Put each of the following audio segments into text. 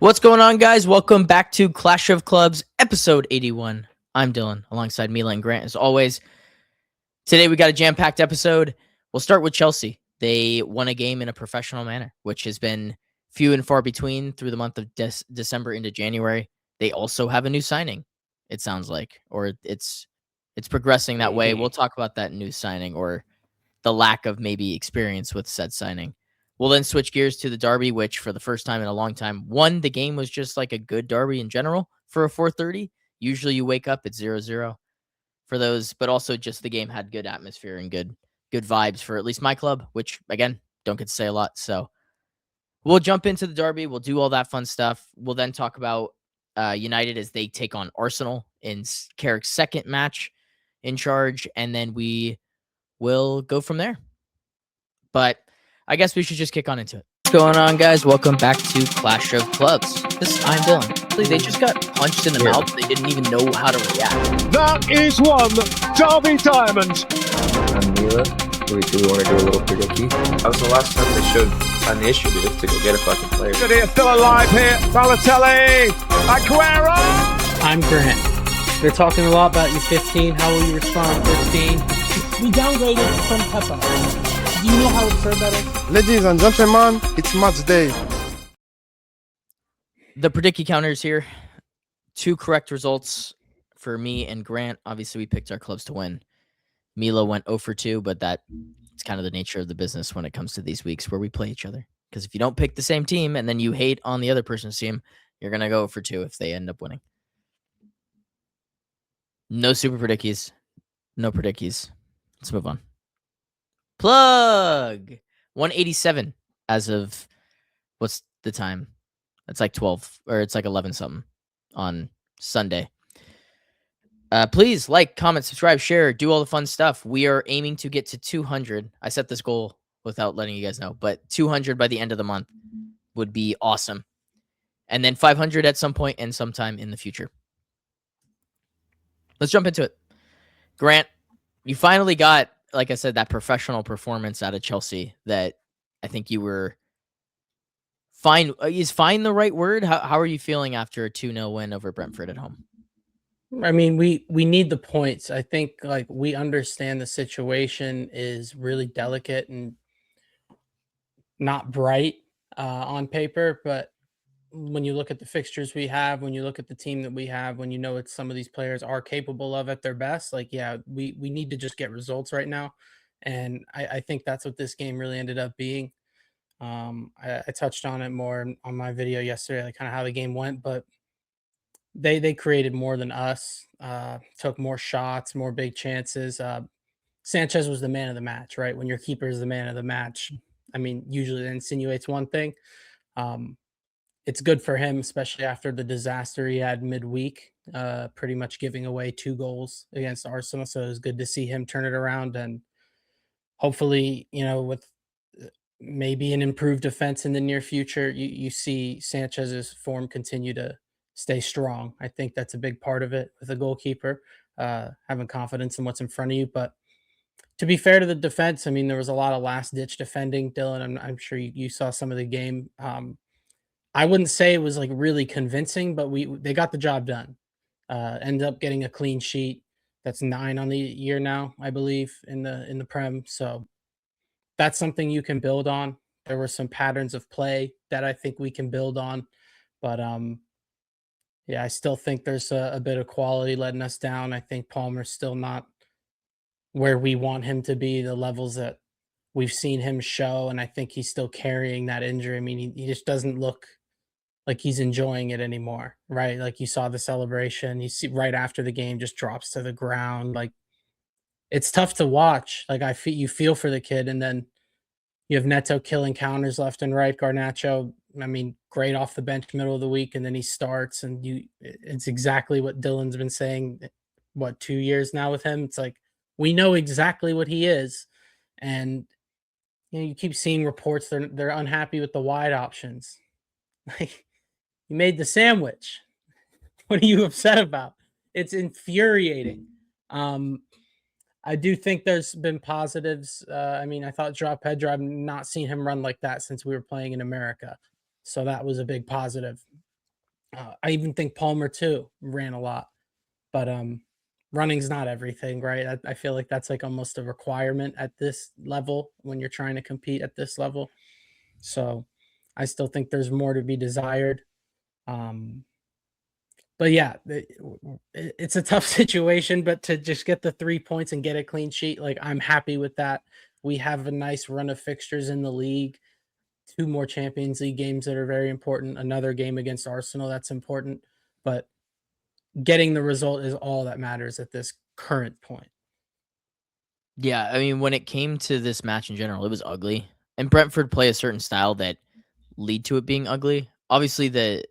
What's going on, guys? Welcome back to Clash of Clubs, episode 81. I'm Dylan, alongside Mila and Grant, as always. Today, we got a jam-packed episode. We'll start with Chelsea. They won a game in a professional manner, which has been few and far between through the month of December into January. They also have a new signing, it sounds like, or it's progressing that way. We'll talk about that new signing or the lack of maybe experience with said signing. We'll then switch gears to the derby, which for the first time in a long time, the game was just like a good derby in general for a 4:30. Usually you wake up at 0-0 for those, but also just the game had good atmosphere and good vibes for at least my club, which again, don't get to say a lot. So we'll jump into the derby. We'll do all that fun stuff. We'll then talk about United as they take on Arsenal in Carrick's second match in charge, and then we will go from there. But I guess we should just kick on into it. What's going on, guys? Welcome back to Clash of Clubs. I'm Dylan. They just got punched in the mouth. They didn't even know how to react. That is one Derby Diamond. I'm Mila. Do we want to do a little predicky? That was the last time they showed initiative to go get a fucking player. City is still alive here. Balotelli. Aguero. I'm Grant. They're talking a lot about you 15. How will you respond 15? We downgraded from Peppa. Do you know how absurd that is? Ladies and gentlemen, it's match day. The predicky counters here. 2 correct results for me and Grant. Obviously, we picked our clubs to win. Mila went 0 for 2, but it's kind of the nature of the business when it comes to these weeks where we play each other. Because if you don't pick the same team and then you hate on the other person's team, you're going to go 0 for 2 if they end up winning. No super predickies. No predickies. Let's move on. Plug 187 as of what's the time? It's like 12 or it's like 11 something on Sunday. Please like, comment, subscribe, share, do all the fun stuff. We are aiming to get to 200. I set this goal without letting you guys know, but 200 by the end of the month would be awesome. And then 500 at some point and sometime in the future. Let's jump into it. Grant, you finally got, like I said, that professional performance out of Chelsea that I think you were fine. Is fine the right word? How are you feeling after a 2-0 win over Brentford at home? I mean, we need the points. I think like we understand the situation is really delicate and not bright on paper, but when you look at the fixtures we have, when you look at the team that we have, when you know it's some of these players are capable of at their best, like, yeah, we need to just get results right now. And I think that's what this game really ended up being. I touched on it more on my video yesterday, like kind of how the game went, but they created more than us, took more shots, more big chances. Sanchez was the man of the match, right? When your keeper is the man of the match, I mean, usually that insinuates one thing. It's good for him, especially after the disaster he had midweek, pretty much giving away 2 goals against Arsenal. So it was good to see him turn it around. And hopefully, with maybe an improved defense in the near future, you see Sanchez's form continue to stay strong. I think that's a big part of it with a goalkeeper, having confidence in what's in front of you. But to be fair to the defense, I mean, there was a lot of last-ditch defending. Dylan, I'm sure you saw some of the game. I wouldn't say it was like really convincing, but they got the job done. Ended up getting a clean sheet. That's 9 on the year now, I believe, in the Prem. So that's something you can build on. There were some patterns of play that I think we can build on, but yeah, I still think there's a bit of quality letting us down. I think Palmer's still not where we want him to be, the levels that we've seen him show, and I think he's still carrying that injury. I mean, he just doesn't look like he's enjoying it anymore, right? Like you saw the celebration, you see right after the game just drops to the ground. Like it's tough to watch. Like you feel for the kid, and then you have Neto killing counters left and right. Garnacho, I mean, great off the bench middle of the week, and then he starts, and it's exactly what Dylan's been saying, 2 years now with him. It's like we know exactly what he is, and you keep seeing reports they're unhappy with the wide options. Like, you made the sandwich. What are you upset about? It's infuriating. I do think there's been positives. I mean, I thought Joao Pedro, I've not seen him run like that since we were playing in America. So that was a big positive. I even think Palmer too ran a lot, but running's not everything, right? I feel like that's like almost a requirement at this level when you're trying to compete at this level. So I still think there's more to be desired. But yeah, it's a tough situation, but to just get the 3 points and get a clean sheet, like I'm happy with that. We have a nice run of fixtures in the league. 2 more Champions League games that are very important. Another game against Arsenal that's important, but getting the result is all that matters at this current point. Yeah, I mean, when it came to this match in general, it was ugly. And Brentford play a certain style that lead to it being ugly. Obviously, the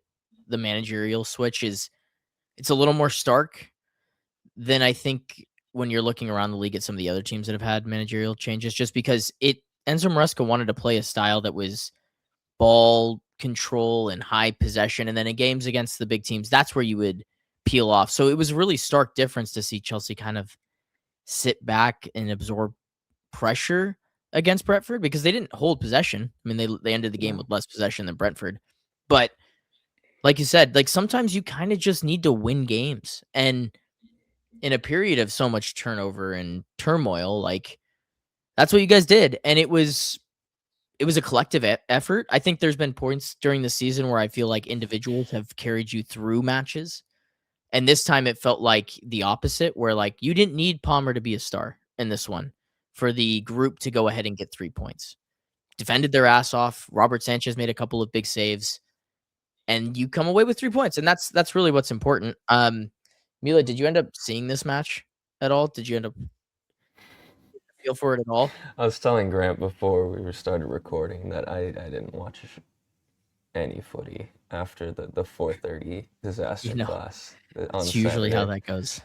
managerial switch it's a little more stark than I think when you're looking around the league at some of the other teams that have had managerial changes, just because Enzo Maresca wanted to play a style that was ball control and high possession, and then in games against the big teams, that's where you would peel off. So it was a really stark difference to see Chelsea kind of sit back and absorb pressure against Brentford because they didn't hold possession. I mean, they ended the game with less possession than Brentford. But like you said, like sometimes you kind of just need to win games. And in a period of so much turnover and turmoil, like that's what you guys did. And it was a collective effort. I think there's been points during the season where I feel like individuals have carried you through matches. And this time it felt like the opposite, where like you didn't need Palmer to be a star in this one for the group to go ahead and get 3 points. Defended their ass off. Robert Sanchez made a couple of big saves, and you come away with 3 points, and that's really what's important. Mila, did you end up seeing this match at all? Did you end up feel for it at all? I was telling Grant before we started recording that I didn't watch any footy after the 4:30 disaster class on It's usually Saturday. how that goes.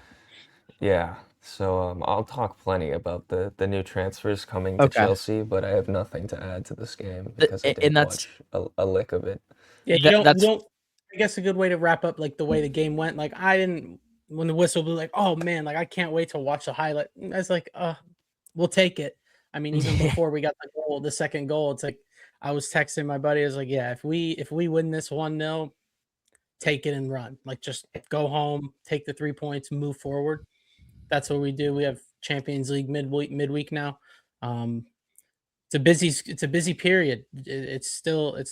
Yeah, so I'll talk plenty about the new transfers coming to Chelsea, but I have nothing to add to this game because I didn't watch a lick of it. Yeah, you don't. I guess a good way to wrap up like the way the game went. Like I didn't when the whistle blew. Like oh man, like I can't wait to watch the highlight. I was like, we'll take it. I mean, even before we got the second goal, it's like I was texting my buddy. I was like, yeah, if we win this 1-0, take it and run. Like just go home, take the 3 points, move forward. That's what we do. We have Champions League midweek now. It's a busy period. It's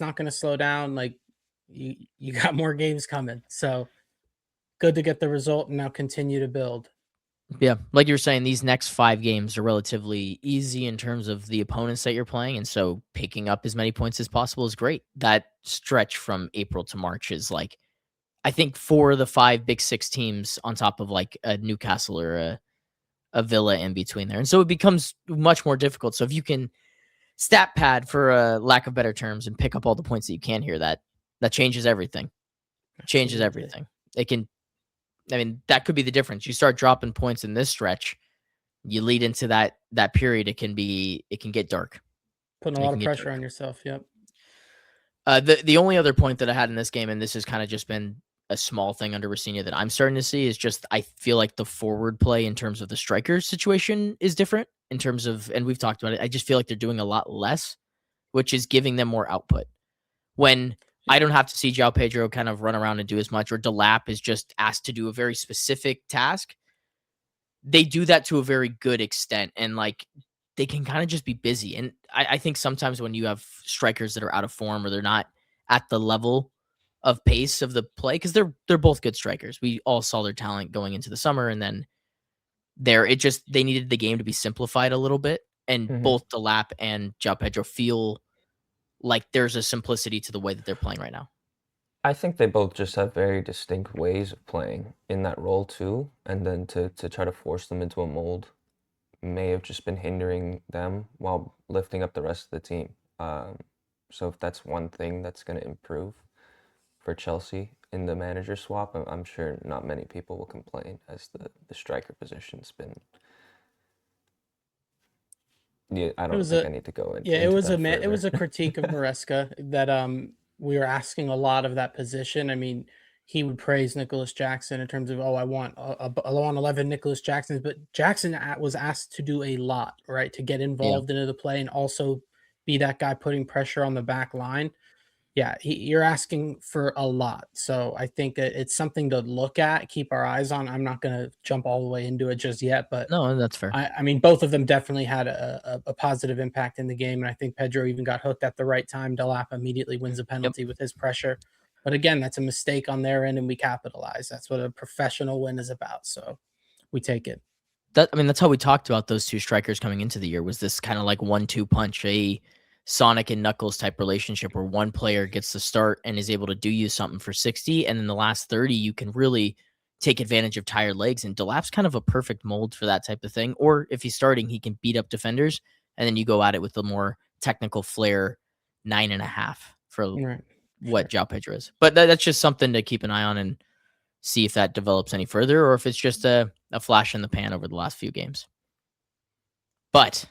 not going to slow down. Like you got more games coming. So good to get the result and now continue to build. Yeah, like you were saying, these next 5 games are relatively easy in terms of the opponents that you're playing, and so picking up as many points as possible is great. That stretch from April to March is like, I think 4 of the 5 Big 6 teams on top of like a Newcastle or a Villa in between there, and so it becomes much more difficult. So if you can stat pad, for a lack of better terms, and pick up all the points that you can here, that changes everything. Changes everything. It can. I mean, that could be the difference. You start dropping points in this stretch, you lead into that period. It can get dark. Putting a lot of pressure on yourself. Yep. The only other point that I had in this game, and this has kind of just been a small thing under Rosenior that I'm starting to see, is just I feel like the forward play in terms of the striker situation is different in terms of, and we've talked about it. I just feel like they're doing a lot less, which is giving them more output. When I don't have to see João Pedro kind of run around and do as much, or Delap is just asked to do a very specific task. They do that to a very good extent, and like they can kind of just be busy. And I think sometimes when you have strikers that are out of form or they're not at the level of pace of the play, because they're both good strikers. We all saw their talent going into the summer, and then they needed the game to be simplified a little bit. And both Delap and João Pedro feel like there's a simplicity to the way that they're playing right now. I think they both just have very distinct ways of playing in that role too, and then to try to force them into a mold may have just been hindering them while lifting up the rest of the team. So if that's one thing that's going to improve for Chelsea in the manager swap, I'm sure not many people will complain, as the striker position's been. Yeah, I don't think I need to go into. Yeah, it was a critique of Maresca that we were asking a lot of that position. I mean, he would praise Nicholas Jackson in terms of, I want 11 Nicholas Jacksons, but Jackson was asked to do a lot, right, to get involved into the play and also be that guy putting pressure on the back line. yeah, you're asking for a lot. So I think it's something to look at, keep our eyes on. I'm not going to jump all the way into it just yet, but No, that's fair. I mean, both of them definitely had a positive impact in the game, and I think Pedro even got hooked at the right time. Delap immediately wins a penalty with his pressure. But again, that's a mistake on their end, and we capitalize. That's what a professional win is about. So we take it. That's how we talked about those two strikers coming into the year, was this kind of like 1-2 punch, a Sonic and Knuckles type relationship where one player gets the start and is able to do you something for 60, and in the last 30 you can really take advantage of tired legs. And Delap's kind of a perfect mold for that type of thing. Or if he's starting, he can beat up defenders, and then you go at it with the more technical flair 9.5 for Right. what João Pedro is. But that's just something to keep an eye on and see if that develops any further, or if it's just a flash in the pan over the last few games. But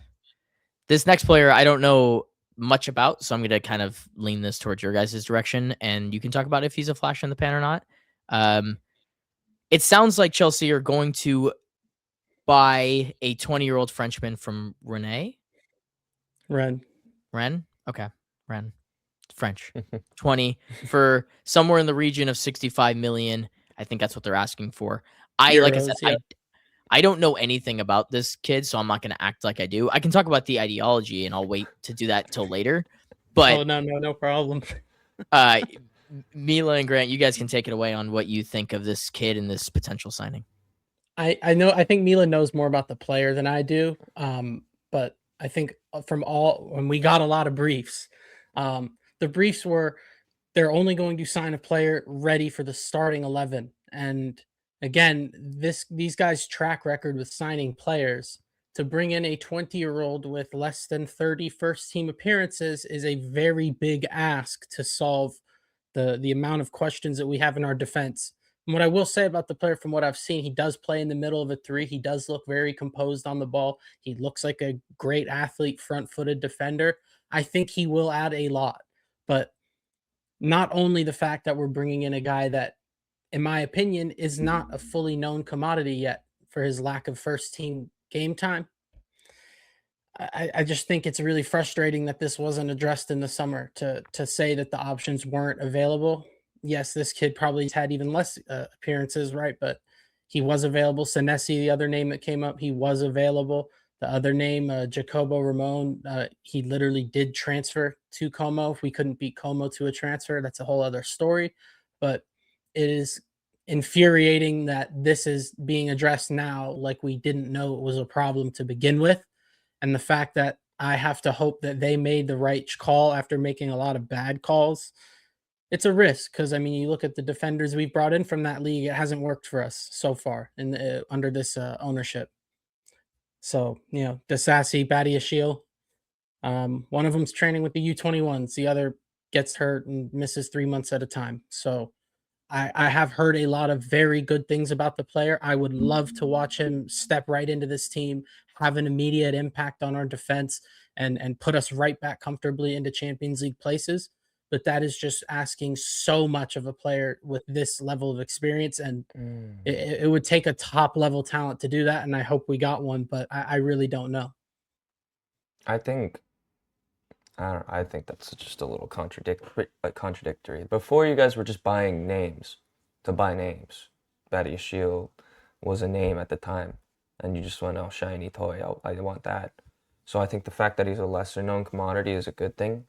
this next player, I don't know much about, so I'm going to kind of lean this towards your guys' direction, and you can talk about if he's a flash in the pan or not. It sounds like Chelsea are going to buy a 20-year-old Frenchman from Rennes. Rennes? Okay. Rennes. French. 20 for somewhere in the region of 65 million. I think that's what they're asking for. Like I said, Yeah. I don't know anything about this kid, so I'm not going to act like I do. I can talk about the ideology, and I'll wait to do that till later. But no problem. Mila and Grant, you guys can take it away on what you think of this kid and this potential signing. I think Mila knows more about the player than I do. But I think when we got a lot of briefs, the briefs were they're only going to sign a player ready for the starting 11. And again, these guys' track record with signing players, to bring in a 20-year-old with less than 30 first team appearances is a very big ask to solve the amount of questions that we have in our defense. And what I will say about the player, from what I've seen, he does play in the middle of a three. He does look very composed on the ball. He looks like a great athlete, front-footed defender. I think he will add a lot. But not only the fact that we're bringing in a guy that, in my opinion, is not a fully known commodity yet for his lack of first team game time. I just think it's really frustrating that this wasn't addressed in the summer, to say that the options weren't available. Yes, this kid probably had even less appearances, right? But he was available. Senesi, the other name that came up, he was available. The other name, Jacobo Ramon, he literally did transfer to Como. If we couldn't beat Como to a transfer, that's a whole other story. But it is infuriating that this is being addressed now like we didn't know it was a problem to begin with. And the fact that I have to hope that they made the right call after making a lot of bad calls, it's a risk. Because I mean, you look at the defenders we've brought in from that league, it hasn't worked for us so far under this ownership. So, Desassi, Badiashile, one of them's training with the U21s, the other gets hurt and misses 3 months at a time. So I have heard a lot of very good things about the player. I would love to watch him step right into this team, have an immediate impact on our defense, and put us right back comfortably into Champions League places. But that is just asking so much of a player with this level of experience. And it would take a top level talent to do that. And I hope we got one, but I really don't know. I think that's just a little contradictory. Before, you guys were just buying names to buy names. Badiashile was a name at the time, and you just went, oh, shiny toy, I want that. So I think the fact that he's a lesser known commodity is a good thing.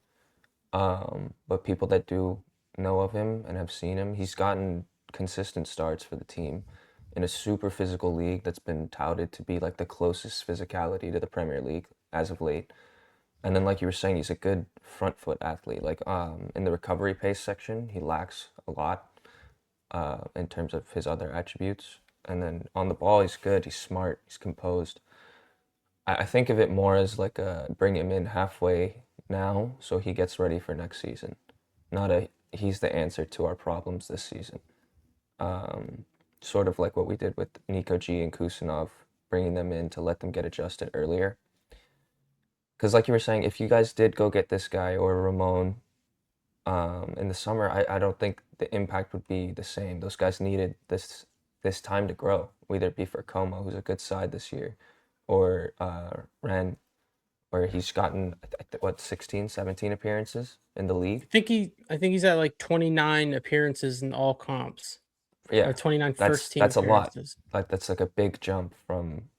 But people that do know of him and have seen him, he's gotten consistent starts for the team in a super physical league that's been touted to be like the closest physicality to the Premier League as of late. And then, like you were saying, he's a good front foot athlete. Like in the recovery pace section, he lacks a lot in terms of his other attributes. And then on the ball, he's good. He's smart. He's composed. I think of it more as like bring him in halfway now so he gets ready for next season. Not he's the answer to our problems this season. Sort of like what we did with Nico G and Kusanov, bringing them in to let them get adjusted earlier. Because like you were saying, if you guys did go get this guy or Ramon in the summer, I don't think the impact would be the same. Those guys needed this time to grow, whether it be for Como, who's a good side this year, or Rennes, where he's gotten, 16, 17 appearances in the league. I think he's at like 29 appearances in all comps. Yeah, Or 29 that's first team that's a lot. appearances. Like that's like a big jump from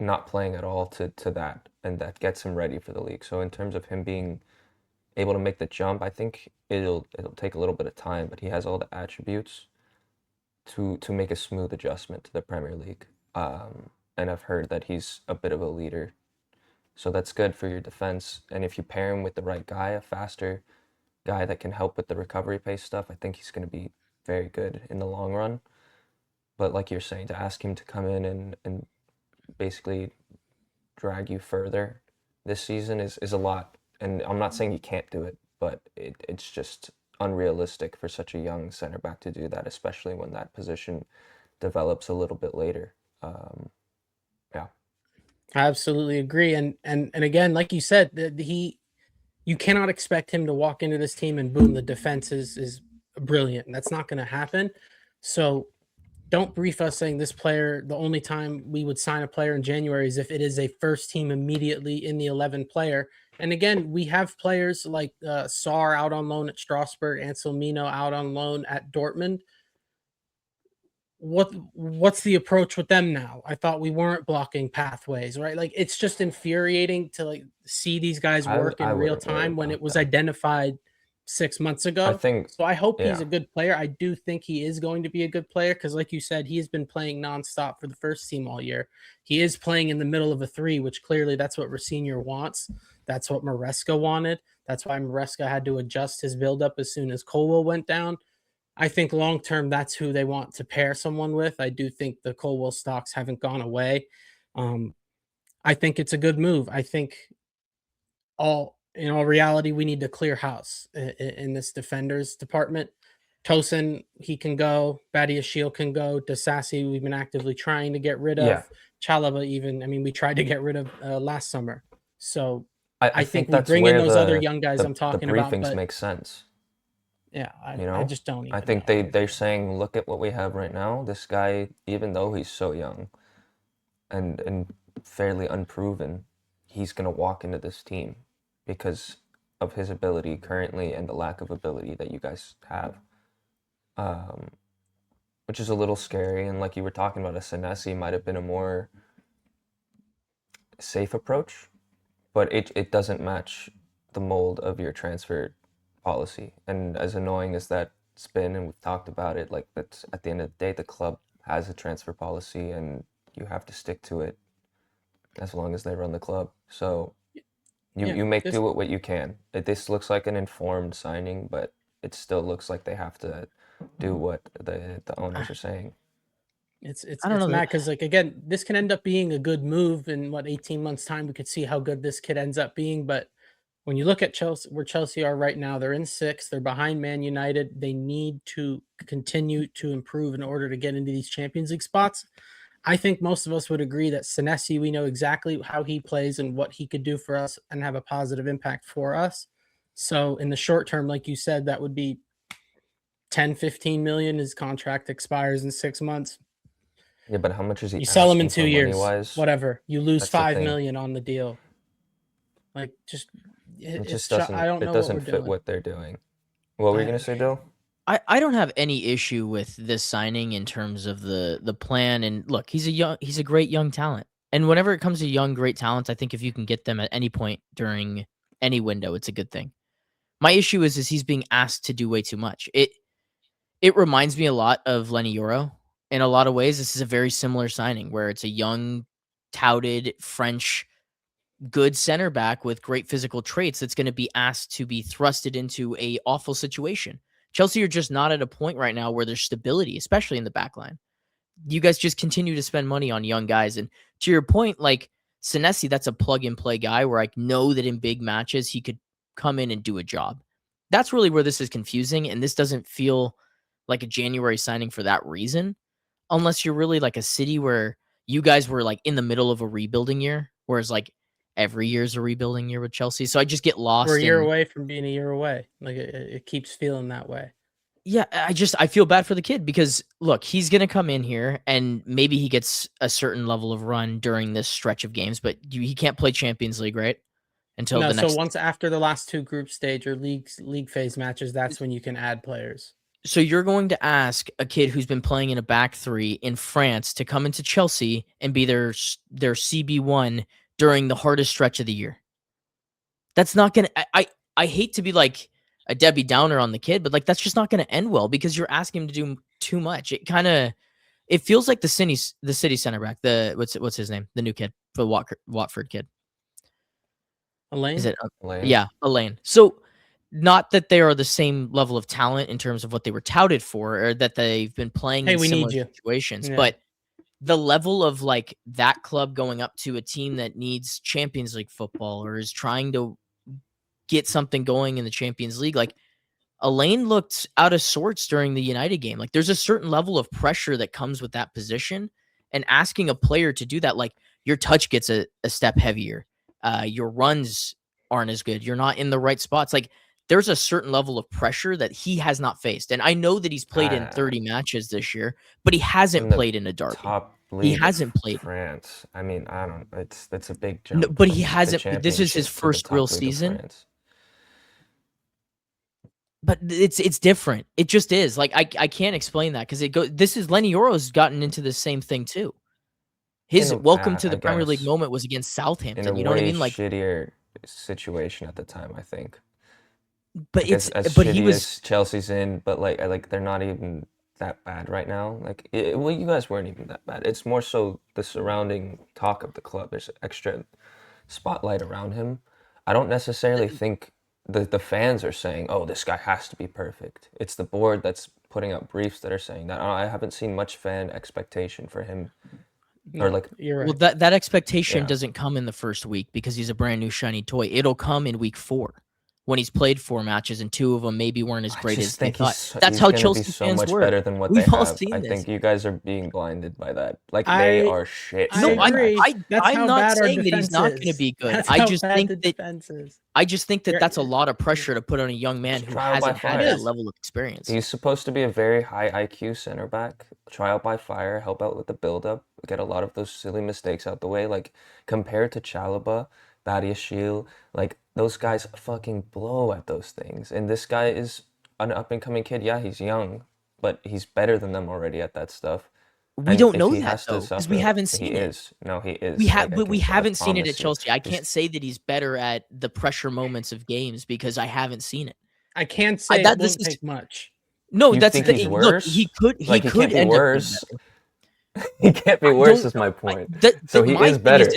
not playing at all to that, and that gets him ready for the league. So in terms of him being able to make the jump, I think it'll take a little bit of time, but he has all the attributes to make a smooth adjustment to the Premier League. And I've heard that he's a bit of a leader, so that's good for your defense. And if you pair him with the right guy, a faster guy that can help with the recovery pace stuff, I think he's going to be very good in the long run. But like you're saying, to ask him to come in and basically drag you further this season is a lot. And I'm not saying he can't do it, but it's just unrealistic for such a young center back to do that, especially when that position develops a little bit later. Yeah. I absolutely agree. And again, like you said, you cannot expect him to walk into this team and boom, the defense is brilliant. That's not going to happen. So don't brief us saying this player, the only time we would sign a player in January is if it is a first team immediately in the 11 player. And again, we have players like Sarr out on loan at Strasbourg, Anselmino out on loan at Dortmund. What's the approach with them now? I thought we weren't blocking pathways, right? Like it's just infuriating to like see these guys work in real wouldn't worry time when about it was that. identified 6 months ago. I think, so I hope he's yeah. a good player. I do think he is going to be a good player because, like you said, he has been playing nonstop for the first team all year. He is playing in the middle of a three, which clearly that's what Rosenior wants. That's what Maresca wanted. That's why Maresca had to adjust his buildup as soon as Colwell went down. I think long term, that's who they want to pair someone with. I do think the Colwell stocks haven't gone away. I think it's a good move. I think in all reality, we need to clear house in this defenders department. Tosin, he can go. Badiashile can go. Disasi, we've been actively trying to get rid of. Yeah. Chalaba, even. I mean, we tried to get rid of last summer. So I think we that's bring in where those other the- young guys the- I'm talking the about. briefings But make sense. yeah, You know, I just don't. I think they're saying, look at what we have right now. This guy, even though he's so young and fairly unproven, he's gonna walk into this team because of his ability currently and the lack of ability that you guys have, which is a little scary. And like you were talking about, a Senesi might have been a more safe approach, but it doesn't match the mold of your transfer policy. And as annoying as that's been, and we've talked about it, like that's at the end of the day, the club has a transfer policy and you have to stick to it as long as they run the club. So you make do with what you can. This looks like an informed signing, but it still looks like they have to do what the owners are saying. It's I don't know mad because, like, again, this can end up being a good move in 18 months time. We could see how good this kid ends up being. But when you look at Chelsea, where Chelsea are right now, they're in 6th. They're behind Man United. They need to continue to improve in order to get into these Champions League spots. I think most of us would agree that Senesi, we know exactly how he plays and what he could do for us and have a positive impact for us. So in the short term, like you said, that would be 10, 15 million. His contract expires in 6 months. Yeah, but how much is he? You sell him in asking 2 for years, money-wise? whatever. You lose That's the 5 thing. million on the deal. Like, just It just I doesn't. don't It know doesn't what we're fit doing. what they're doing. What were you gonna say, Dill? I don't have any issue with this signing in terms of the plan. And look, he's a great young talent. And whenever it comes to young, great talents, I think if you can get them at any point during any window, it's a good thing. My issue is he's being asked to do way too much. It reminds me a lot of Lenny Yoro. In a lot of ways, this is a very similar signing where it's a young, touted French good center back with great physical traits that's going to be asked to be thrusted into a awful situation. Chelsea are just not at a point right now where there's stability, especially in the back line. You guys just continue to spend money on young guys. And to your point, like Senesi, that's a plug and play guy where I know that in big matches, he could come in and do a job. That's really where this is confusing. And this doesn't feel like a January signing for that reason, unless you're really like a city where you guys were like in the middle of a rebuilding year, whereas like every year's a rebuilding year with Chelsea. So I just get lost. We're a year away from being a year away. Like it keeps feeling that way. Yeah, I feel bad for the kid because look, he's going to come in here and maybe he gets a certain level of run during this stretch of games, but he can't play Champions League, right? until No, the next. so once after the last 2 group stage or league phase matches, that's when you can add players. So you're going to ask a kid who's been playing in a back three in France to come into Chelsea and be their CB1 during the hardest stretch of the year. That's not going to I hate to be like a Debbie Downer on the kid, but like that's just not going to end well because you're asking him to do too much. It feels like the city center back, the what's his name? The new kid, the Watford kid. Elaine? Is it Elaine. Yeah, Elaine. So not that they are the same level of talent in terms of what they were touted for or that they've been playing in We similar need you. situations, Yeah. but the level of like that club going up to a team that needs Champions League football or is trying to get something going in the Champions League, like Elaine looked out of sorts during the United game. Like there's a certain level of pressure that comes with that position, and asking a player to do that, like your touch gets a step heavier. Your runs aren't as good. You're not in the right spots. Like there's a certain level of pressure that he has not faced. And I know that he's played in 30 matches this year, but he hasn't played in a derby. Top league hasn't played. France. I mean, I don't. It's a big jump. No, but he from the hasn't. This is his Championship to the first top real league of season. France. But it's different. It just is. Like I can't explain that because this is Lenny Yoro's gotten into the same thing too. His welcome to the Premier League moment was against Southampton. You know what I mean? Like shittier situation at the time, I think. But like it's as but shitty he was as Chelsea's in, but like they're not even that bad right now. Like well, you guys weren't even that bad. It's more so the surrounding talk of the club. There's extra spotlight around him. I don't necessarily think the fans are saying, "Oh, this guy has to be perfect." It's the board that's putting out briefs that are saying that. I haven't seen much fan expectation for him. Or like You're right. well, that expectation doesn't come in the first week because he's a brand new shiny toy. It'll come in week 4 when he's played 4 matches and 2 of them maybe weren't as great as they thought. That's how Chelsea fans much were. better than what We've they all have. seen I this. think you guys are being blinded by that. Like they are shit. I No, agree. That's I'm how not bad our saying that he's not going to defense be is. good. That's I how just bad think the that defense is. that's a lot of pressure to put on a young man who trial by hasn't had fire. that level of experience. He's supposed to be a very high IQ center back, trial by fire, help out with the build up, get a lot of those silly mistakes out the way. Like compared to Chalobah, Badiashile, like those guys fucking blow at those things. And this guy is an up and coming kid. Yeah, he's young, but he's better than them already at that stuff. We And don't if know he that has to though because suffer, we haven't seen he it. is. No, he is. But we haven't seen it at promise you. Chelsea. I He's- can't say that he's better at the pressure moments of games because I haven't seen it. I can't say that- it this won't is- take much. No, You that's think the he's thing. Look, worse? he could Like, he can't be end up being worse. better. He can't be I worse don't is my know. point. So he my is thing better.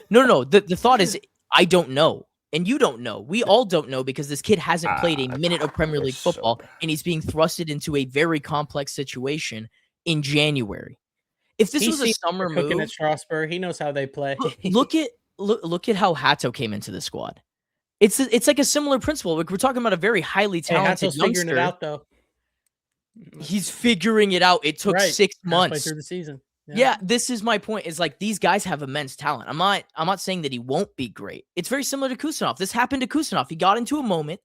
No. The thought is I don't know. And you don't know. We all don't know because this kid hasn't played a minute of Premier they're League so football bad. and he's being thrusted into a very complex situation in January. If this He's was a seen summer they're cooking move, at Strasbourg. He knows how they play. look at how Hato came into the squad. It's like a similar principle. Like we're talking about a very highly Hey, talented Hato's figuring it youngster. out though. He's figuring it out. It took Right. 6 Halfway months. through the season. Yeah, this is my point. Is like these guys have immense talent. I'm not saying that he won't be great. It's very similar to Kusanov. This happened to Kusanov. He got into a moment.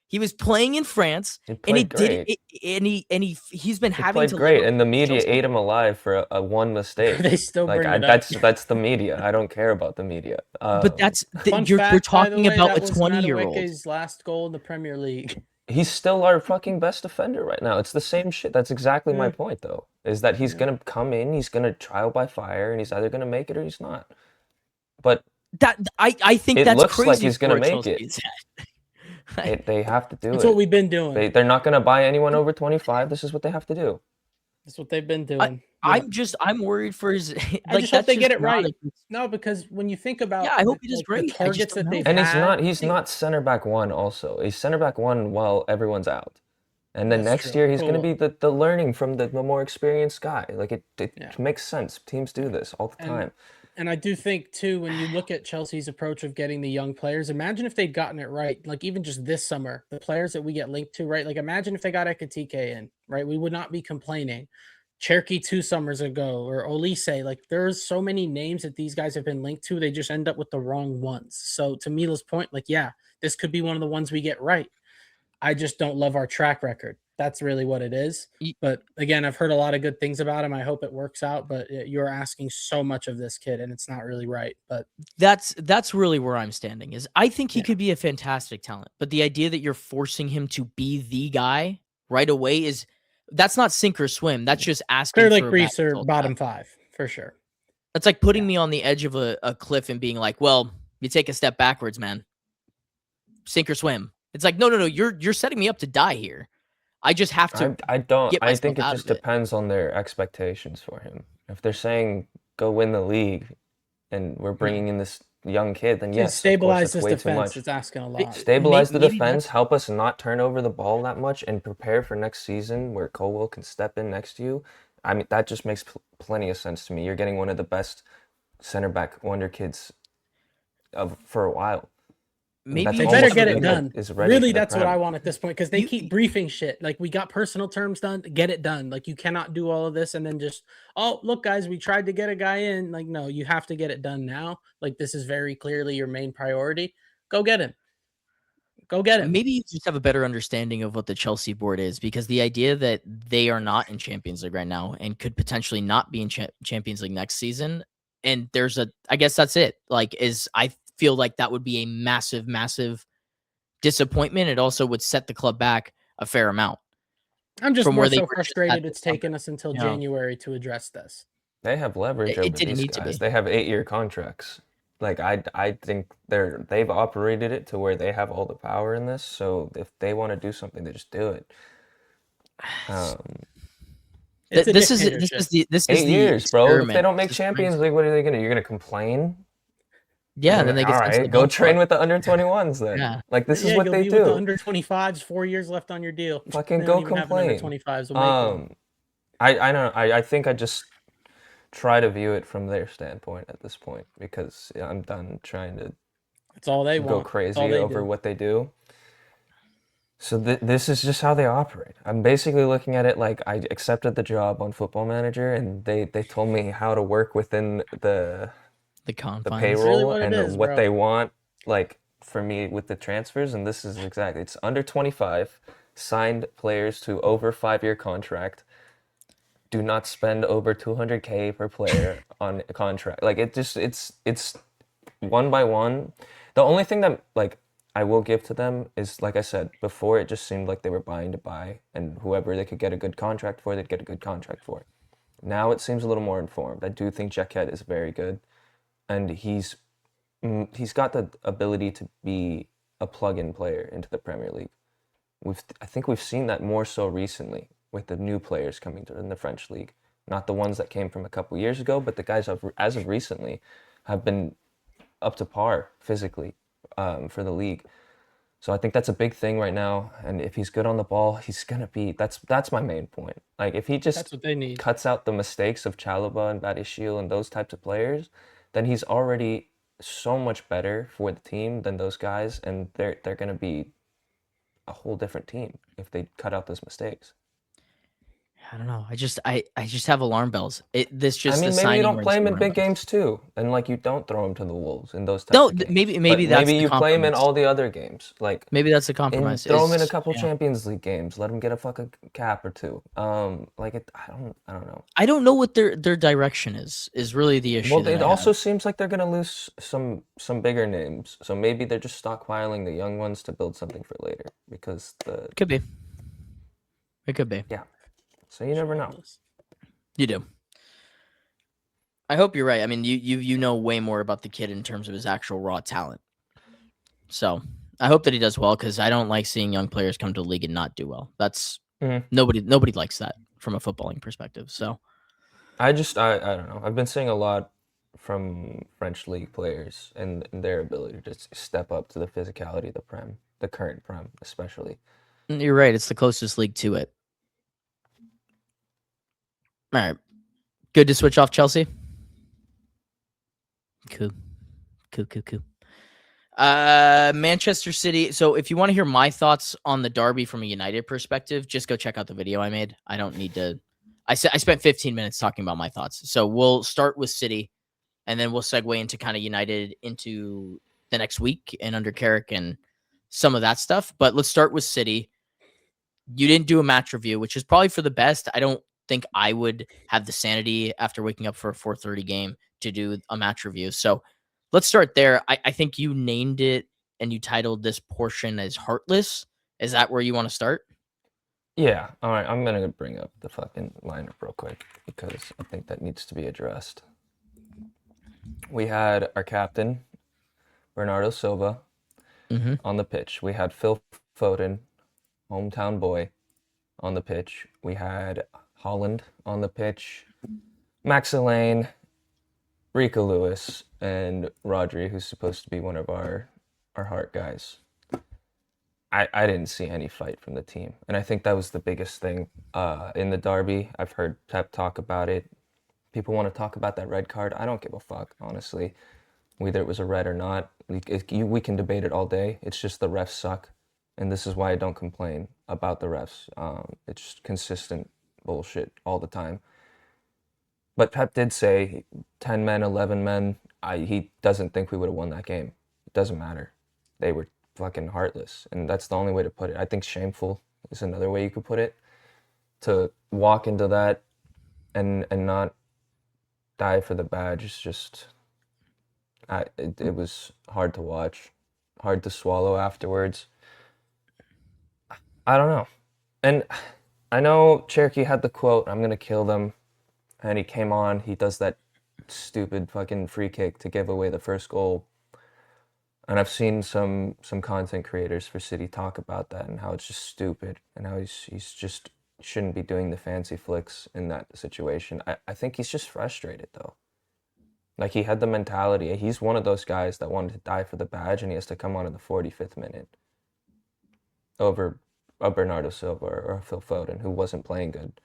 He was playing in France, and he did it. And he's been He having played to great, live and the with media Chelsea. ate him alive for a one mistake. They still like bring it up. that's the media. I don't care about the media. But that's Fun we're fact, by the talking way, about that a was 20-year-old. Madueke's last goal in the Premier League. he's still our fucking best defender right now. It's the same shit. That's exactly my point, though. Is that he's gonna come in, he's gonna trial by fire, and he's either gonna make it or he's not. But That I think it that's looks crazy. like he's gonna for make Chelsea's head. they have to do That's it. what we've been doing. They're not gonna buy anyone over 25. This is what they have to do. That's what they've been doing. I'm worried for his. I just hope they get it not right. No, because when you think about Yeah, I hope he does the great. I just targets don't that know. they've And had, he's not center back one also. He's center back one while everyone's out. And then That's next true. year he's going to Cool. be the learning from the more experienced guy. Like it Yeah. makes sense. Teams do this all the time. And I do think too, when you look at Chelsea's approach of getting the young players, imagine if they'd gotten it right. Like even just this summer, the players that we get linked to, right? Like imagine if they got Ekatike in, right? We would not be complaining. Cherokee 2 summers ago, or Olise, like there's so many names that these guys have been linked to. They just end up with the wrong ones. So to Mila's point, like, yeah, this could be one of the ones we get right. I just don't love our track record. That's really what it is. Y- But again, I've heard a lot of good things about him. I hope it works out. But you're asking so much of this kid, and it's not really right. But That's really where I'm standing. Is I think he Yeah. could be a fantastic talent, but the idea that you're forcing him to be the guy right away that's not sink or swim. That's just asking Clear for Lake a bad Reese are result. bottom 5 for sure. That's like putting Yeah. me on the edge of a cliff and being like, "Well, you take a step backwards, man. Sink or swim." It's like, no. You're setting me up to die here. I just have to I don't. get I myself think it out just of it. depends on their expectations for him. If they're saying go win the league, and we're bringing in this young kid, then To yes, of course, stabilize that's this way too defense, much. it's asking a lot. Stabilize the maybe defense, that's- help us not turn over the ball that much, and prepare for next season where Colwell can step in next to you. I mean, that just makes plenty of sense to me. You're getting one of the best center back wonder kids for a while. Maybe They you better just get have it a- done. Is ready Really, for the that's what Prem. I want at this point because they You- keep briefing shit. Like, we got personal terms done. Get it done. Like, you cannot do all of this and then just, oh, look, guys, we tried to get a guy in. Like, no, you have to get it done now. Like, this is very clearly your main priority. Go get him. Go get him. Maybe you just have a better understanding of what the Chelsea board is, because the idea that they are not in Champions League right now and could potentially not be in Champions League next season, and I guess that's it. Like, I feel like that would be a massive, massive disappointment. It also would set the club back a fair amount. I'm just from more where they so were just at frustrated this it's taken us until Yeah. January to address this. They have leverage It over didn't these need to guys. be. They have 8-year contracts. Like I think they've operated it to where they have all the power in this. So if they want to do something, they just do it. It's a This is dictatorship. this is 8 the years, bro. If they experiment. don't make This is Champions crazy. League, what are they gonna? You're gonna complain? Yeah, and then they get all sent to right. the Go bench train spot. with the under 21s then. Yeah. Like this is Yeah, what you'll they be with the do. under 25s, 4 years left on your deal. Fucking They go don't even have an under complain. 25s. We'll make one. I don't know. I think I just try to view it from their standpoint at this point because I'm done trying to That's all they go want. That's crazy all they over do. what they do. So this is just how they operate. I'm basically looking at it like I accepted the job on Football Manager, and they told me how to work within the Confines. payroll really what it and is, what bro. they want, like for me with the transfers. And this is exactly, it's under 25, signed players to over 5-year contract. Do not spend over 200K per player on a contract. Like it's one by one. The only thing that like I will give to them is, like I said before, it just seemed like they were buying to buy, and whoever they could get a good contract for, they'd get a good contract for. Now it seems a little more informed. I do think Jaquette is very good, and he's got the ability to be a plug-in player into the Premier League. I think we've seen that more so recently with the new players coming to in the French league, not the ones that came from a couple years ago, but the guys as of recently have been up to par physically for the league. So I think that's a big thing right now. And if he's good on the ball, he's gonna be. That's my main point. Like if he That's just what they need. cuts out the mistakes of Chalobah and Badiashile and those types of players, then he's already so much better for the team than those guys, and they're gonna be a whole different team if they cut out those mistakes. I don't know. I just have alarm bells. This just I mean, the maybe you signing don't where play the him in alarm big bells. games too, and like you don't throw him to the wolves in those types No, of games. maybe But that's maybe the you play him in compromise. all the other games, like Maybe that's the and compromise. throw him in a is- couple yeah. Champions League games. Let him get a fucking cap or two. Like I don't know. I don't know what their direction is really the issue. Well, that it I also have. seems like they're gonna lose some bigger names, so maybe they're just stockpiling the young ones to build something for later because Could be. It could be. so you never know. You do. I hope you're right. I mean, you know way more about the kid in terms of his actual raw talent. So I hope that he does well, because I don't like seeing young players come to the league and not do well. That's nobody likes that from a footballing perspective. So I don't know. I've been seeing a lot from French league players and their ability to step up to the physicality of the current Prem, especially. you're right. It's the closest league to it. All right. Good to switch off Chelsea. Cool. Manchester City. So if you want to hear my thoughts on the derby from a United perspective, just go check out the video I made. I don't need to. I spent 15 minutes talking about my thoughts. So we'll start with City, and then we'll segue into kind of United into the next week and under Carrick and some of that stuff. But let's start with City. you didn't do a match review, which is probably for the best. I don't think I would have the sanity after waking up for a 4:30 game to do a match review. So let's start there. I think you named it and you titled this portion as Heartless. Is that where you want to start? Yeah, all right, I'm gonna bring up the fucking lineup real quick because I think that needs to be addressed. We had our captain, Bernardo Silva, on the pitch. We had Phil Foden, hometown boy, on the pitch. We had Holland on the pitch, Max Elaine, Rico Lewis, and Rodri, who's supposed to be one of our heart guys. I didn't see any fight from the team, and I think that was the biggest thing in the derby. I've heard Pep talk about it. People want to talk about that red card. I don't give a fuck, honestly, whether it was a red or not. We can debate it all day. It's just the refs suck, and this is why I don't complain about the refs. It's just consistent bullshit all the time. But Pep did say 10 men, 11 men. He doesn't think we would have won that game. It doesn't matter. They were fucking heartless, and that's the only way to put it. I think shameful is another way you could put it. To walk into that and not die for the badge is just it was hard to watch, hard to swallow afterwards. I don't know. And I know Cherokee had the quote, "I'm gonna kill them," and he came on, he does that stupid fucking free kick to give away the first goal. And I've seen some content creators for City talk about that and how it's just stupid and how he's just shouldn't be doing the fancy flicks in that situation. I think he's just frustrated though. Like he had the mentality. He's one of those guys that wanted to die for the badge and he has to come on in the 45th minute over a Bernardo Silva or Phil Foden who wasn't playing good.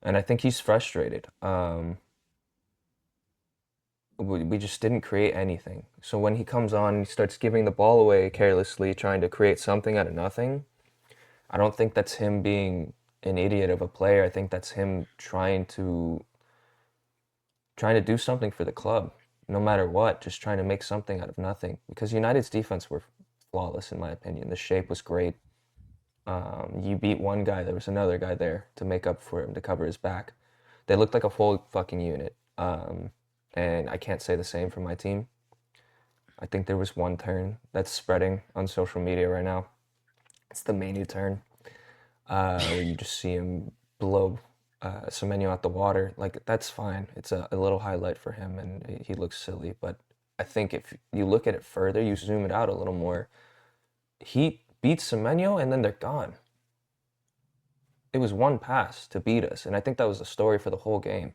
And I think he's frustrated. We just didn't create anything. So when he comes on and he starts giving the ball away carelessly, trying to create something out of nothing, I don't think that's him being an idiot of a player. I think that's him trying to do something for the club, no matter what, just trying to make something out of nothing. Because United's defense were flawless, in my opinion. The shape was great. You beat one guy, there was another guy there to make up for him, to cover his back. They looked like a full fucking unit. And I can't say the same for my team. I think there was one turn that's spreading on social media right now. It's the Manu turn, where you just see him blow Semenyo out the water. Like, that's fine. It's a little highlight for him, and he looks silly. But I think if you look at it further, you zoom it out a little more, he beats Semenyo, and then they're gone. It was one pass to beat us, and I think that was the story for the whole game.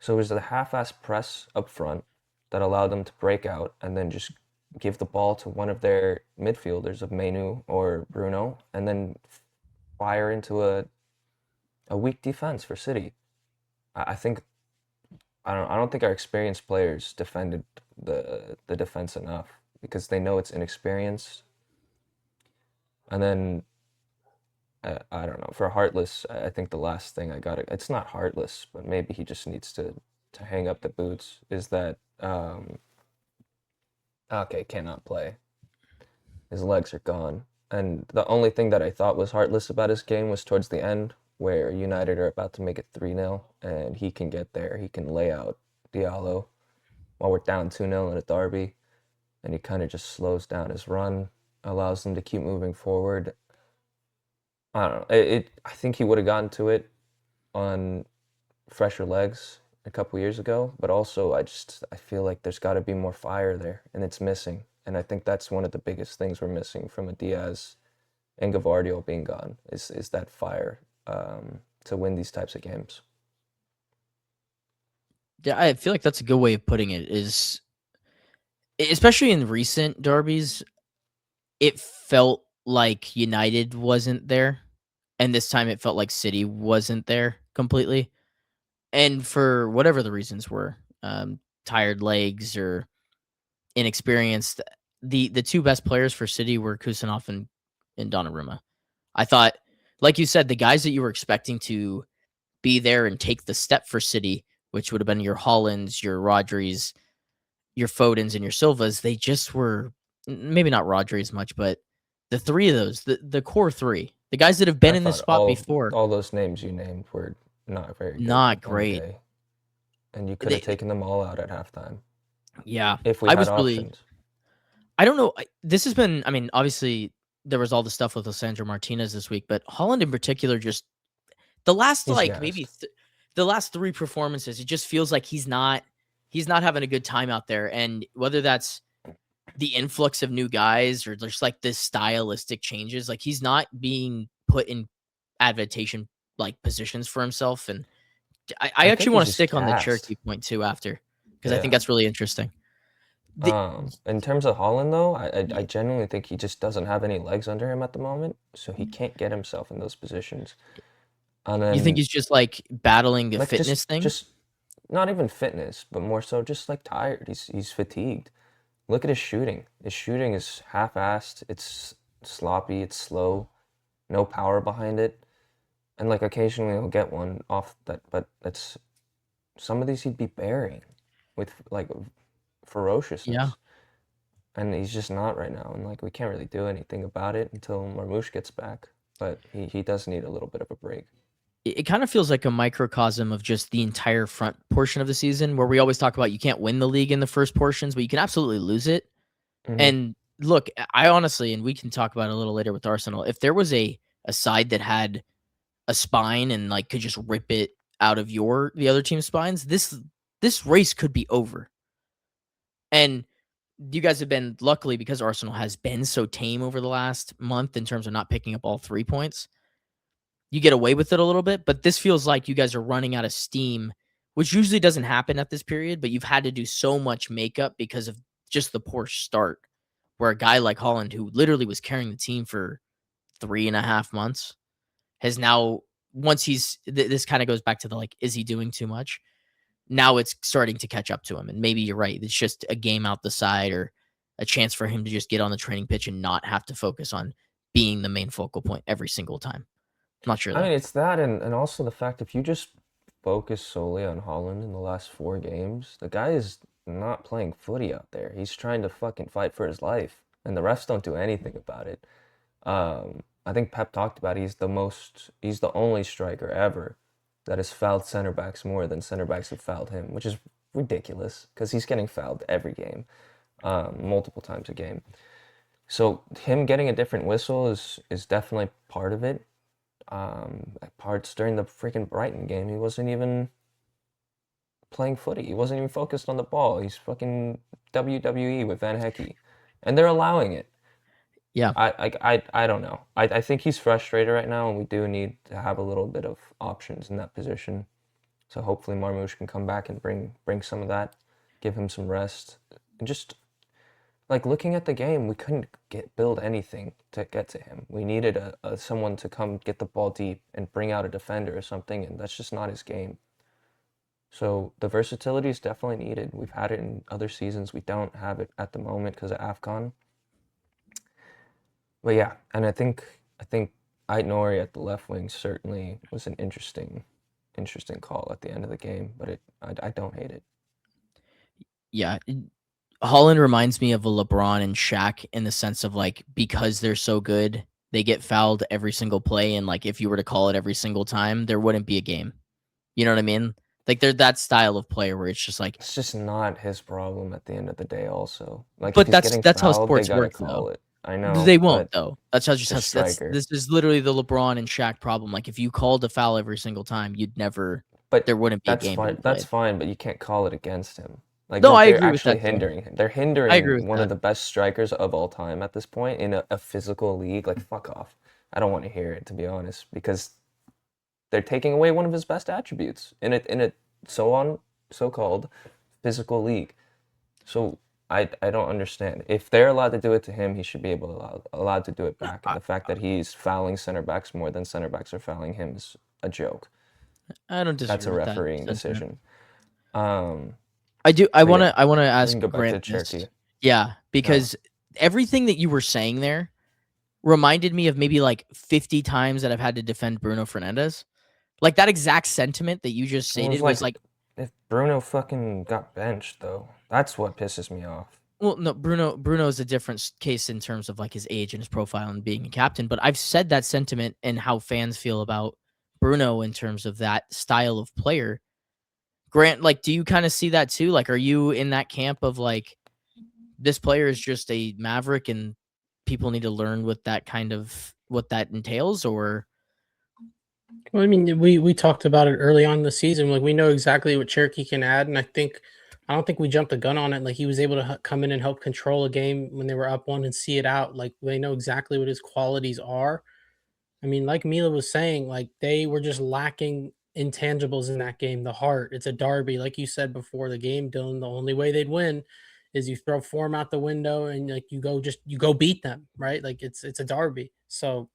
So it was the half-ass press up front that allowed them to break out and then just give the ball to one of their midfielders of Manu or Bruno and then fire into a weak defense for City. I don't think our experienced players defended the defense enough because they know it's inexperience. And then I don't know. For Heartless, I think the last thing it's not heartless, but maybe he just needs to hang up the boots, is that okay, cannot play. His legs are gone. And the only thing that I thought was heartless about his game was towards the end, where United are about to make it 3-0, and he can get there. He can lay out Diallo while we're down 2-0 in a derby, and he kind of just slows down his run, allows them to keep moving forward. I don't know. I think he would have gotten to it on fresher legs a couple years ago, but also I feel like there's got to be more fire there, and it's missing. And I think that's one of the biggest things we're missing from a Diaz and Guardiola being gone is that fire to win these types of games. Yeah, I feel like that's a good way of putting it. Is especially in recent derbies, it felt like United wasn't there, and this time it felt like City wasn't there completely. And for whatever the reasons were, tired legs or inexperienced, the two best players for City were Kusanov and Donnarumma. I thought, like you said, the guys that you were expecting to be there and take the step for City, which would have been your Hollands, your Rodris, your Fodens, and your Silvas, they just were maybe not Rodri as much, but the three of those, the core three, The guys that have been I in this thought spot before, all those names you named were not very good not on the great. day. And you could have They, taken them all out at halftime yeah, if we I had was really. options. I don't know. This has been. I mean, obviously there was all the stuff with Lisandro Martinez this week, but Holland in particular, just the last He's like maybe gassed. the last 3 performances, it just feels like he's not having a good time out there, and whether that's the influx of new guys or just like this stylistic changes, like he's not being put in advantation like positions for himself. And I I actually think want he's to just stick on the gassed. Cherokee point too after, because I think Yeah. that's really interesting. The, In terms of Holland, though, I genuinely think he just doesn't have any legs under him at the moment, so he can't get himself in those positions. And you think then, he's just like battling the like, fitness thing? just not even fitness, but more so just like tired. He's fatigued. Look at his shooting. His shooting is half-assed. It's sloppy. It's slow. No power behind it. And like occasionally he'll get one off that, but it's some of these he'd be burying with like ferociousness. Yeah. And he's just not right now. And like we can't really do anything about it until Marmoush gets back. But he does need a little bit of a break. It kind of feels like a microcosm of just the entire front portion of the season, where we always talk about you can't win the league in the first portions, but you can absolutely lose it. Mhm. And look, I honestly, and we can talk about it a little later with Arsenal, if there was a side that had a spine and like could just rip it out of the other team's spines, this race could be over. And you guys have been, luckily, because Arsenal has been so tame over the last month in terms of not picking up all 3 points, you get away with it a little bit. But this feels like you guys are running out of steam, which usually doesn't happen at this period, but you've had to do so much makeup because of just the poor start, where a guy like Holland, who literally was carrying the team for 3.5 months, has now, once this kind of goes back to the like, is he doing too much? Now it's starting to catch up to him. And maybe you're right. It's just a game out the side, or a chance for him to just get on the training pitch and not have to focus on being the main focal point every single time. I'm not sure though. I mean, it's that, and also the fact if you just focus solely on Holland in the last 4 games, the guy is not playing footy out there. He's trying to fucking fight for his life, and the refs don't do anything about it. I think Pep talked about he's the only striker ever that has fouled center backs more than center backs have fouled him, which is ridiculous because he's getting fouled every game, multiple times a game. So him getting a different whistle is definitely part of it. Parts during the freaking Brighton game, he wasn't even playing footy. He wasn't even focused on the ball. He's fucking WWE with Van Hecke, and they're allowing it. Yeah. I don't know. I think he's frustrated right now, and we do need to have a little bit of options in that position. So hopefully Marmoush can come back and bring some of that, give him some rest, and just like looking at the game, we couldn't build anything to get to him. We needed someone to come get the ball deep and bring out a defender or something, and that's just not his game. So the versatility is definitely needed. We've had it in other seasons. We don't have it at the moment because of AFCON. But yeah, and I think Ait-Nouri at the left wing certainly was an interesting call at the end of the game, but I don't hate it. Yeah. Holland reminds me of a LeBron and Shaq in the sense of like, because they're so good, they get fouled every single play. And like, if you were to call it every single time, there wouldn't be a game. You know what I mean? Like they're that style of player where it's just like, It's just not his problem at the end of the day also. Like but if he's getting that's how fouled, sports they gotta work call though. it. I know. They won't but though. That's how just the how striker. this is literally the LeBron and Shaq problem. Like if you called a foul every single time, you'd never. But there wouldn't be a that's game. fine. That's fine, but you can't call it against him. Like No, I they're agree with actually that, though. hindering him. They're I agree hindering with one that. of the best strikers of all time at this point in a physical league. Like fuck off. I don't want to hear it, to be honest, because they're taking away one of his best attributes in a so-called physical league. So I don't understand. If they're allowed to do it to him, he should be allowed to do it back. And the fact that he's fouling center backs more than center backs are fouling him is a joke. I don't disagree That's a with that refereeing sentiment. decision. I do. I But want yeah, to. I want to we ask can go back to Grant this. Cherokee. Yeah, because everything that you were saying there reminded me of maybe like 50 times that I've had to defend Bruno Fernandes. Like that exact sentiment that you just Well, it stated was like, if Bruno fucking got benched though, that's what pisses me off. Well, no, Bruno is a different case in terms of like his age and his profile and being a captain. But I've said that sentiment and how fans feel about Bruno in terms of that style of player. Grant, like, do you kind of see that too? Like, are you in that camp of like this player is just a maverick and people need to learn what that entails, or Well, I mean, we talked about it early on in the season. Like we know exactly what Cherokee can add, and I don't think we jumped the gun on it. Like he was able to come in and help control a game when they were up one and see it out. Like they know exactly what his qualities are. I mean, like Mila was saying, like they were just lacking intangibles in that game. The heart. It's a derby, like you said before the game, Dylan. The only way they'd win is you throw form out the window and like you go beat them, right? Like it's a derby. So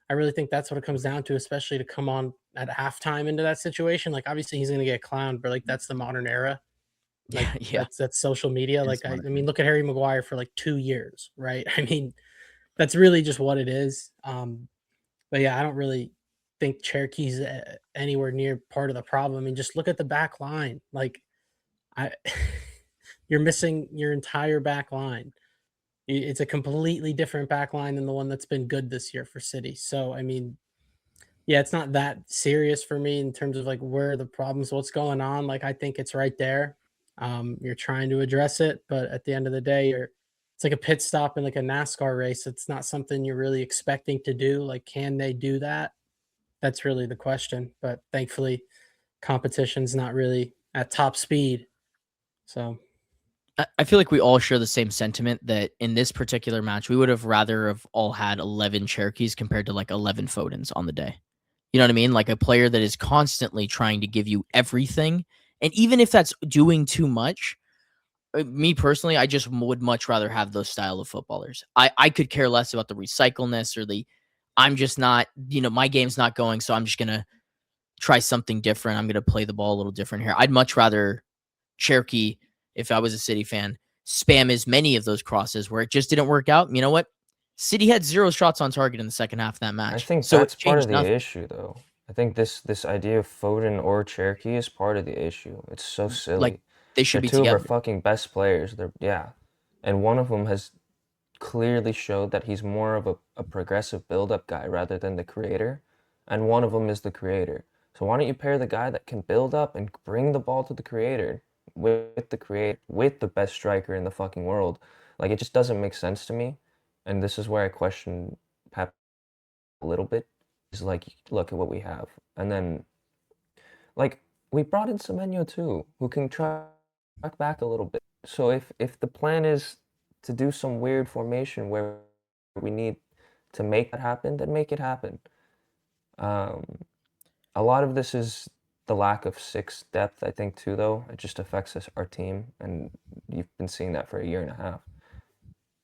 I really think that's what it comes down to, especially to come on at halftime into that situation. Like obviously he's gonna get clowned, but like that's the modern era. Like yeah, that's social media. it's Like I not- mean, look at Harry Maguire for like 2 years, right? I mean, that's really just what it is. But yeah, I don't really think Cherokee's anywhere near part of the problem. I mean, just look at the back line. Like I you're missing your entire back line. It's a completely different back line than the one that's been good this year for City. So I mean, yeah, it's not that serious for me in terms of like where the problems, what's going on. Like I think it's right there. You're trying to address it, but at the end of the day, it's like a pit stop in like a NASCAR race. It's not something you're really expecting to do. Like, can they do that? That's really the question. But thankfully, competition's not really at top speed. So I feel like we all share the same sentiment that in this particular match, we would have rather have all had 11 Cherokees compared to like 11 Fodens on the day. You know what I mean? Like a player that is constantly trying to give you everything. And even if that's doing too much, me personally, I just would much rather have those style of footballers. I could care less about the recycleness or I'm just not, my game's not going, so I'm just going to try something different. I'm going to play the ball a little different here. I'd much rather Cherokee, if I was a City fan, spam as many of those crosses where it just didn't work out. You know what? City had 0 shots on target in the second half of that match. I think so that's it part of changed the nothing. issue, though. I think this idea of Foden or Cherokee is part of the issue. It's so silly. Like they should They're be two of our together. fucking best players. And one of them has clearly showed that he's more of a progressive build-up guy rather than the creator, and one of them is the creator. So why don't you pair the guy that can build up and bring the ball to the creator with the best striker in the fucking world? Like it just doesn't make sense to me, and this is where I question Pep a little bit. Is like, look at what we have, and then like we brought in Semenyo too, who can track back a little bit. So if the plan is to do some weird formation where we need to make that happen, then make it happen. A lot of this is the lack of six depth, I think, too, though. It just affects our team, and you've been seeing that for a year and a half.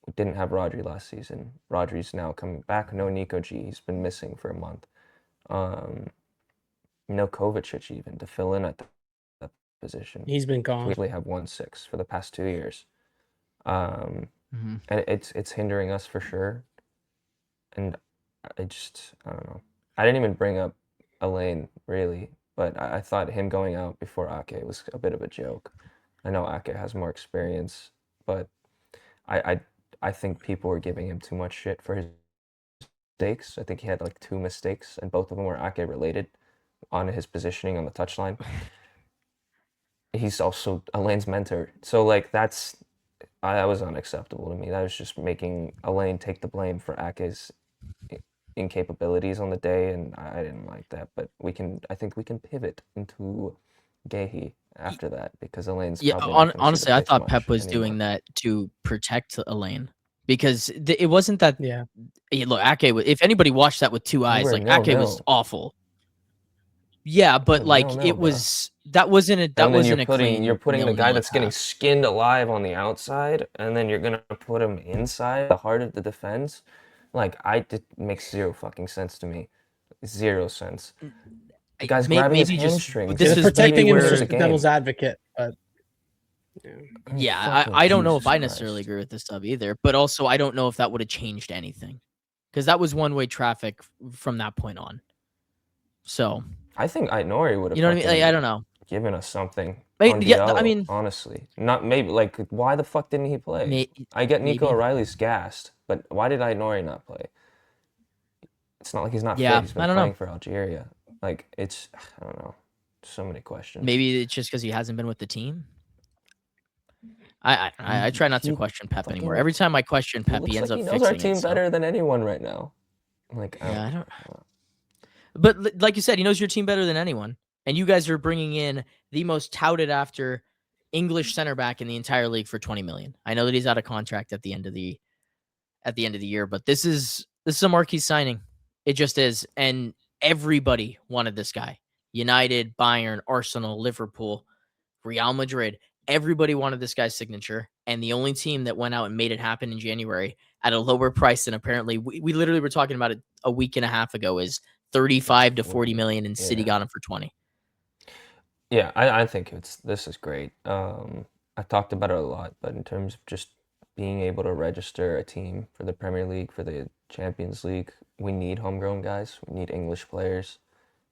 We didn't have Rodri last season. Rodri's now coming back. No Nico G. He's been missing for a month. No Kovacic even to fill in at that position. he's been gone. We usually have 1-6 for the past 2 years. And it's hindering us for sure. And I don't know. I didn't even bring up Elaine really, but I thought him going out before Ake was a bit of a joke. I know Ake has more experience, but I think people were giving him too much shit for his mistakes. I think he had like 2 mistakes, and both of them were Ake related on his positioning on the touchline. He's also Elaine's mentor, so like that was unacceptable to me. That was just making Elaine take the blame for Ake's incapabilities on the day, and I didn't like that. But I think we can pivot into Gehi after that because Elaine's probably not gonna see honestly, the I pitch thought Pep much was anymore. doing that to protect Elaine because it wasn't that. Yeah. Look, Ake. If anybody watched that with 2 eyes, were like Ake was 0-0. awful. Yeah, but was like 0-0, it bro. was that wasn't a And then wasn't a clean. you're putting the guy 0-0 that's getting attack. skinned alive on the outside, and then you're gonna put him inside the heart of the defense. Like it makes 0 fucking sense to me. 0 sense. The guy's grabbing his hamstring. This Yeah, is protecting maybe him is where just the devil's advocate, but yeah, fucking I don't know if Jesus I necessarily Christ. agree with this sub either, but also I don't know if that would have changed anything because that was one-way traffic from that point on. So I think Ainori would have you know what I mean? Like, I don't know. given us something on Yeah, Diallo, I mean, honestly. Not maybe, like, why the fuck didn't he play? I get Nico maybe. O'Reilly's gassed, but why did Aït-Nouri not play? It's not like he's not Yeah, fit. He's I been don't know. playing for Algeria. Like, I don't know. So many questions. Maybe it's just because he hasn't been with the team. I try not to question Pep anymore. Every time I question He Pep, looks he ends like up he knows our fixing team it. So. better than anyone right now. Like, Yeah, I don't. But like you said, he knows your team better than anyone, and you guys are bringing in the most touted after English center back in the entire league for 20 million. I know that he's out of contract at the end of the year, but this is a marquee signing. It just is, and everybody wanted this guy. United, Bayern, Arsenal, Liverpool, Real Madrid. Everybody wanted this guy's signature, and the only team that went out and made it happen in January at a lower price than apparently we literally were talking about it a week and a half ago is 35 to 40 million, and City got him for 20. Yeah, I think this is great. I talked about it a lot, but in terms of just being able to register a team for the Premier League, for the Champions League, we need homegrown guys. We need English players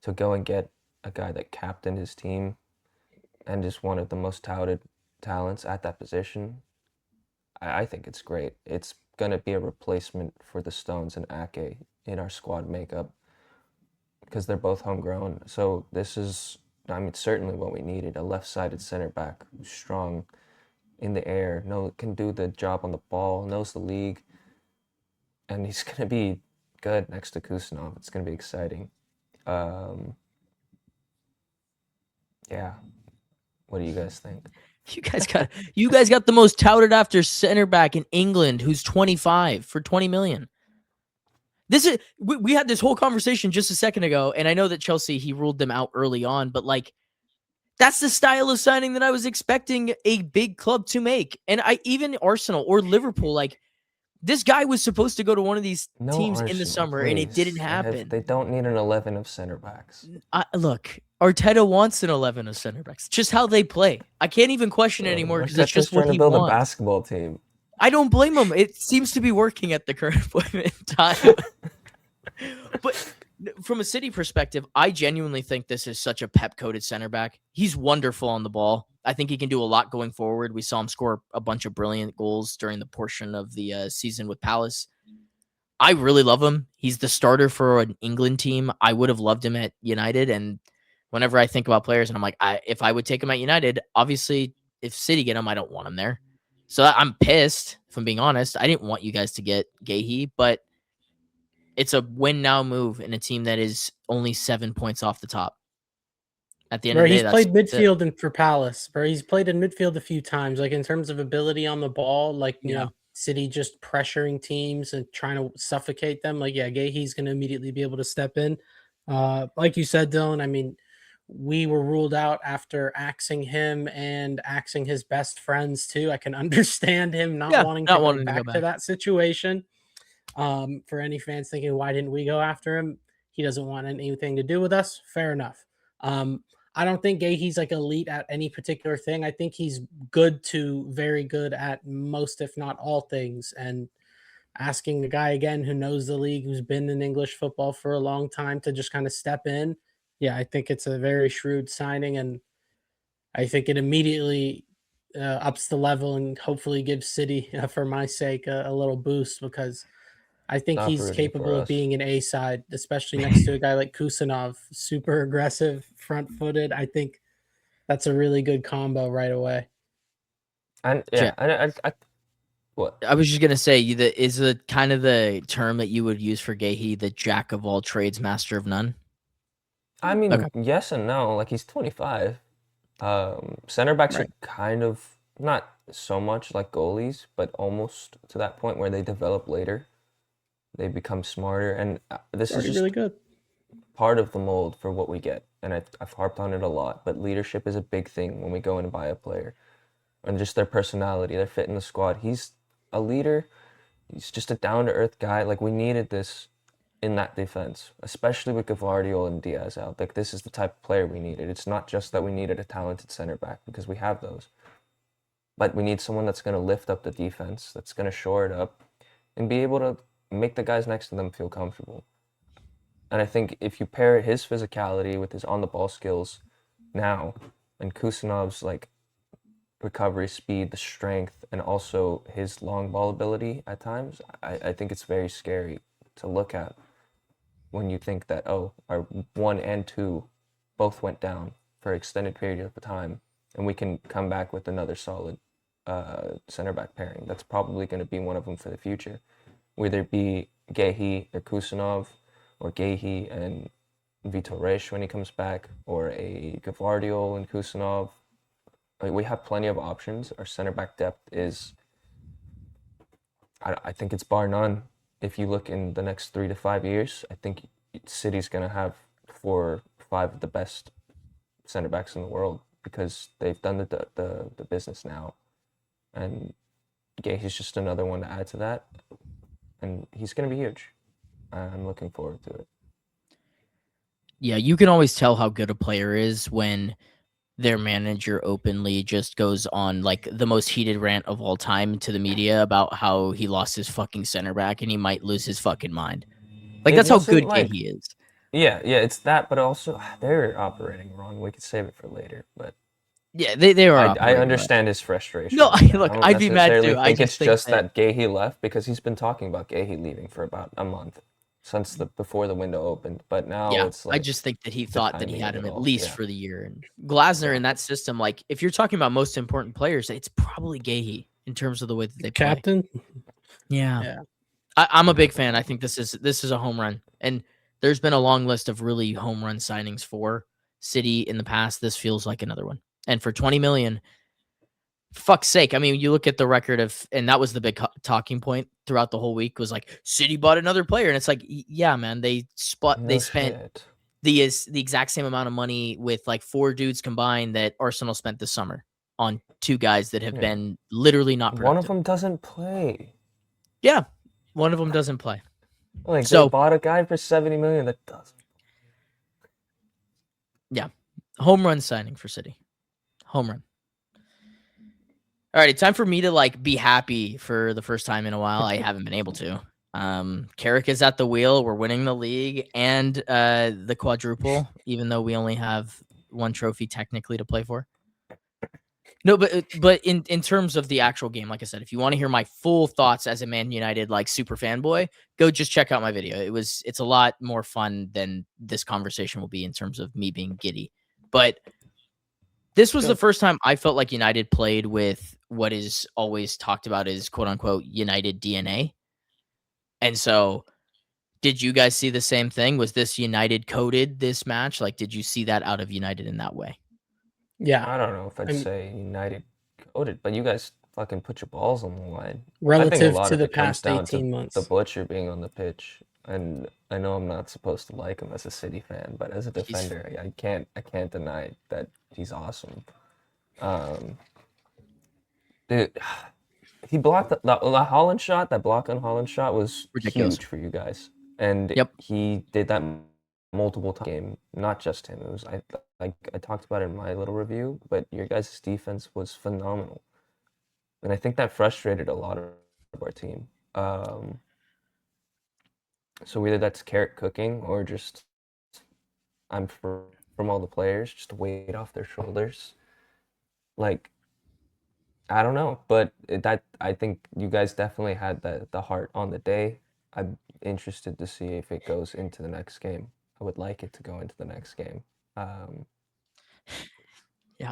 to go and get a guy that captained his team and is one of the most touted talents at that position. I think it's great. It's gonna be a replacement for the Stones and Ake in our squad makeup because they're both homegrown. So this is, I mean, certainly what we needed, a left-sided center back who's strong in the air, can do the job on the ball, knows the league, and he's going to be good next to Kusanov. It's going to be exciting. Yeah. What do you guys think? You guys got the most touted after center back in England who's 25 for 20 million. This is we had this whole conversation just a second ago, and I know that Chelsea, he ruled them out early on, but like that's the style of signing that I was expecting a big club to make. And even Arsenal or Liverpool, like this guy was supposed to go to one of these teams in the summer, and it didn't happen. They don't need an 11 of center backs. Look, Arteta wants an 11 of center backs. Just how they play. I can't even question it anymore because it's just what he build wants. A basketball team. I don't blame him. It seems to be working at the current point in time. But from a City perspective, I genuinely think this is such a Pep-coated center back. He's wonderful on the ball. I think he can do a lot going forward. We saw him score a bunch of brilliant goals during the portion of the season with Palace. I really love him. He's the starter for an England team. I would have loved him at United. And whenever I think about players, and I'm like, if I would take him at United, obviously, if City get him, I don't want him there. So I'm pissed, if I'm being honest. I didn't want you guys to get Gahey, but it's a win now move in a team that is only 7 points off the top. At the end of the day, he's played midfield and for Palace. He's played in midfield a few times. Like in terms of ability on the ball, like you know, City just pressuring teams and trying to suffocate them. Like Gahey's going to immediately be able to step in. Like you said, Dylan. I mean, we were ruled out after axing him and axing his best friends too. I can understand him not wanting to go back to that situation. For any fans thinking, why didn't we go after him? He doesn't want anything to do with us. Fair enough. I don't think Gahey's like elite at any particular thing. I think he's good to very good at most, if not all things. And asking the guy again who knows the league, who's been in English football for a long time to just kind of step in. Yeah, I think it's a very shrewd signing. And I think it immediately ups the level and hopefully gives City, for my sake, a little boost because I think he's capable of being an A side, especially next to a guy like Kusanov, super aggressive, front-footed. I think that's a really good combo right away. And what? I was just gonna say, is the kind of the term that you would use for Gahey, the jack of all trades, master of none? I mean, yes and no. Like he's 25. Center backs are kind of not so much like goalies, but almost to that point where they develop later. They become smarter, and this is just really good. Part of the mold for what we get. And I've harped on it a lot, but leadership is a big thing when we go and buy a player, and just their personality, their fit in the squad. He's a leader. He's just a down-to-earth guy. Like we needed this in that defense, especially with Guardiola and Diaz out. Like this is the type of player we needed. It's not just that we needed a talented center back because we have those, but we need someone that's going to lift up the defense, that's going to shore it up, and be able to make the guys next to them feel comfortable. And I think if you pair his physicality with his on-the-ball skills now, And Kusanov's like recovery speed, the strength, and also his long ball ability at times, I think it's very scary to look at when you think that, oh, our 1 and 2 both went down for an extended period of time, and we can come back with another solid center back pairing. That's probably going to be one of them for the future. Whether it be Gehi or Kusanov, or Gehi and Vitor Reis when he comes back, or a Guardiola and Kusanov. Like, we have plenty of options. Our center back depth is, I think it's bar none. If you look in the next 3 to 5 years, I think City's going to have 4 or 5 of the best center backs in the world because they've done the business now. And Gehi's just another one to add to that. And he's going to be huge. I'm looking forward to it. Yeah, you can always tell how good a player is when their manager openly just goes on like the most heated rant of all time to the media about how he lost his fucking center back and he might lose his fucking mind. Like, that's how good he is. Yeah, it's that, but also they're operating wrong. We could save it for later, but yeah, they are. I understand his frustration. No, look, I'd be mad too. I think it's just that Gehi left because he's been talking about Gehi leaving for about a month since before the window opened. But now it's like, I just think that he thought that he had him at least for the year. And Glasner in that system, like if you're talking about most important players, it's probably Gehi in terms of the way that they play. Captain. Yeah. I'm a big fan. I think this is a home run, and there's been a long list of really home run signings for City in the past. This feels like another one, and for 20 million. Fuck's sake. I mean, you look at the record of, and that was the big talking point throughout the whole week was like, City bought another player. And it's like, yeah, man, they spent the exact same amount of money with like 4 dudes combined that Arsenal spent this summer on 2 guys that have been literally not productive. One of them doesn't play. Yeah. One of them doesn't play. Like, so, they bought a guy for 70 million that doesn't. Yeah. Home run signing for City. Home run. All right, it's time for me to like be happy for the first time in a while. I haven't been able to. Carrick is at the wheel. We're winning the league and the quadruple, even though we only have 1 trophy technically to play for. No, but in terms of the actual game, like I said, if you want to hear my full thoughts as a Man United like super fanboy, go just check out my video. It's a lot more fun than this conversation will be in terms of me being giddy. But this was the first time I felt like United played with what is always talked about as quote unquote United DNA. And so did you guys see the same thing? Was this United coded this match? Like, did you see that out of United in that way? Yeah. I don't know if I'd say United coded, but you guys fucking put your balls on the line. Relative to the past 18 months. The Butcher being on the pitch. And I know I'm not supposed to like him as a City fan, but as a defender, I can't deny that he's awesome. Dude, he blocked the Holland shot. That block on Holland shot was ridiculous. Huge for you guys, and he did that multiple times. Game, not just him. It was I talked about it in my little review, but your guys' defense was phenomenal, and I think that frustrated a lot of our team. So either that's carrot cooking or just from all the players, just weight off their shoulders. Like, I don't know, but I think you guys definitely had the heart on the day. I'm interested to see if it goes into the next game. I would like it to go into the next game.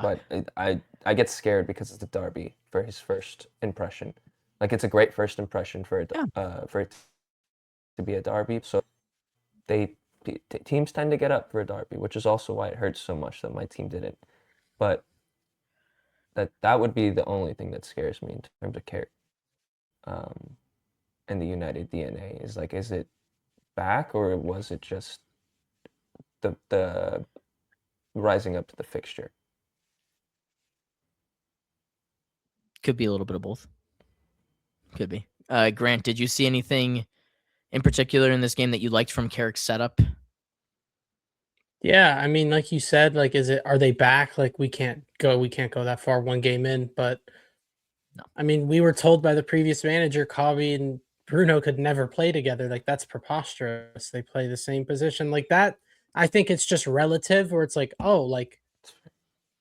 But I get scared because it's a derby for his first impression. Like, it's a great first impression for it to be a derby. So teams tend to get up for a derby, which is also why it hurts so much that my team didn't. But that would be the only thing that scares me in terms of care. And the United DNA is like, is it back or was it just the rising up to the fixture? Could be a little bit of both. Could be. Grant, did you see anything in particular in this game that you liked from Carrick's setup? Yeah, I mean, like you said, like, are they back? Like, we can't go that far 1 game in, but no. I mean, we were told by the previous manager, Kobe and Bruno could never play together. Like, that's preposterous. They play the same position like that. I think it's just relative where it's like, oh, like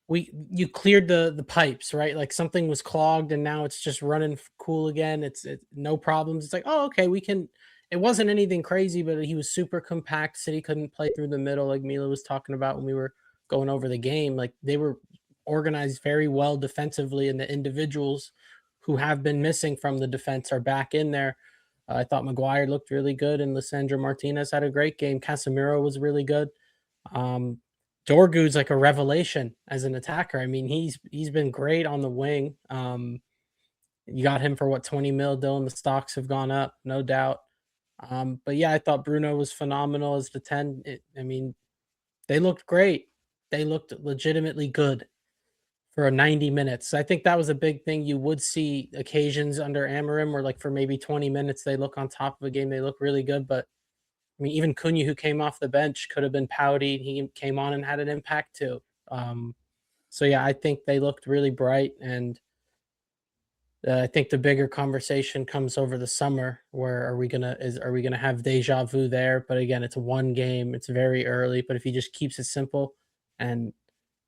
you cleared the pipes, right? Like something was clogged and now it's just running cool again. It's no problems. It's like, oh, okay, we can. It wasn't anything crazy, but he was super compact. City couldn't play through the middle, like Mila was talking about when we were going over the game. Like they were organized very well defensively, and the individuals who have been missing from the defense are back in there. I thought Maguire looked really good, and Lissandro Martinez had a great game. Casemiro was really good. Um, Dorgu's like a revelation as an attacker. I mean, he's been great on the wing. You got him for what, 20 mil, Dylan. The stocks have gone up, no doubt. But yeah, I thought Bruno was phenomenal as the 10. I mean, they looked great. They looked legitimately good for 90 minutes. I think that was a big thing. You would see occasions under Amorim where, like, for maybe 20 minutes, they look on top of a game. They look really good. But I mean, even Cunha, who came off the bench, could have been pouty. He came on and had an impact too. So yeah, I think they looked really bright, and I think the bigger conversation comes over the summer. Where are we gonna have deja vu there? But again, it's one game. It's very early. But if he just keeps it simple, and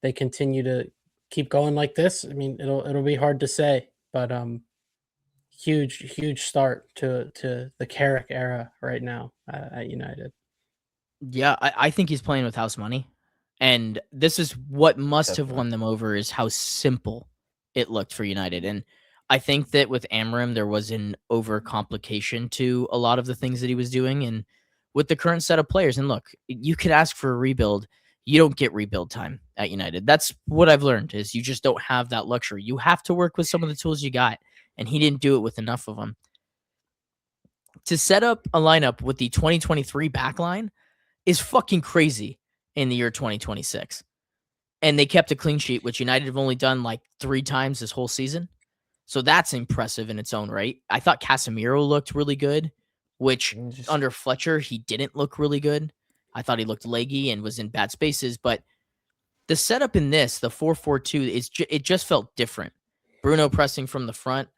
they continue to keep going like this, I mean, it'll be hard to say. But huge start to the Carrick era right now at United. Yeah, I think he's playing with house money. And this is what must have Definitely. won them over, is how simple it looked for United. And I think that with Amorim, there was an overcomplication to a lot of the things that he was doing. And with the current set of players, and look, you could ask for a rebuild. You don't get rebuild time at United. That's what I've learned, is you just don't have that luxury. You have to work with some of the tools you got. And he didn't do it with enough of them. To set up a lineup with the 2023 backline is fucking crazy in the year 2026. And they kept a clean sheet, which United have only done like 3 times this whole season. So that's impressive in its own right. I thought Casemiro looked really good, which under Fletcher, he didn't look really good. I thought he looked leggy and was in bad spaces. But the setup in this, the 4-4-2, it just felt different. Bruno pressing from the front,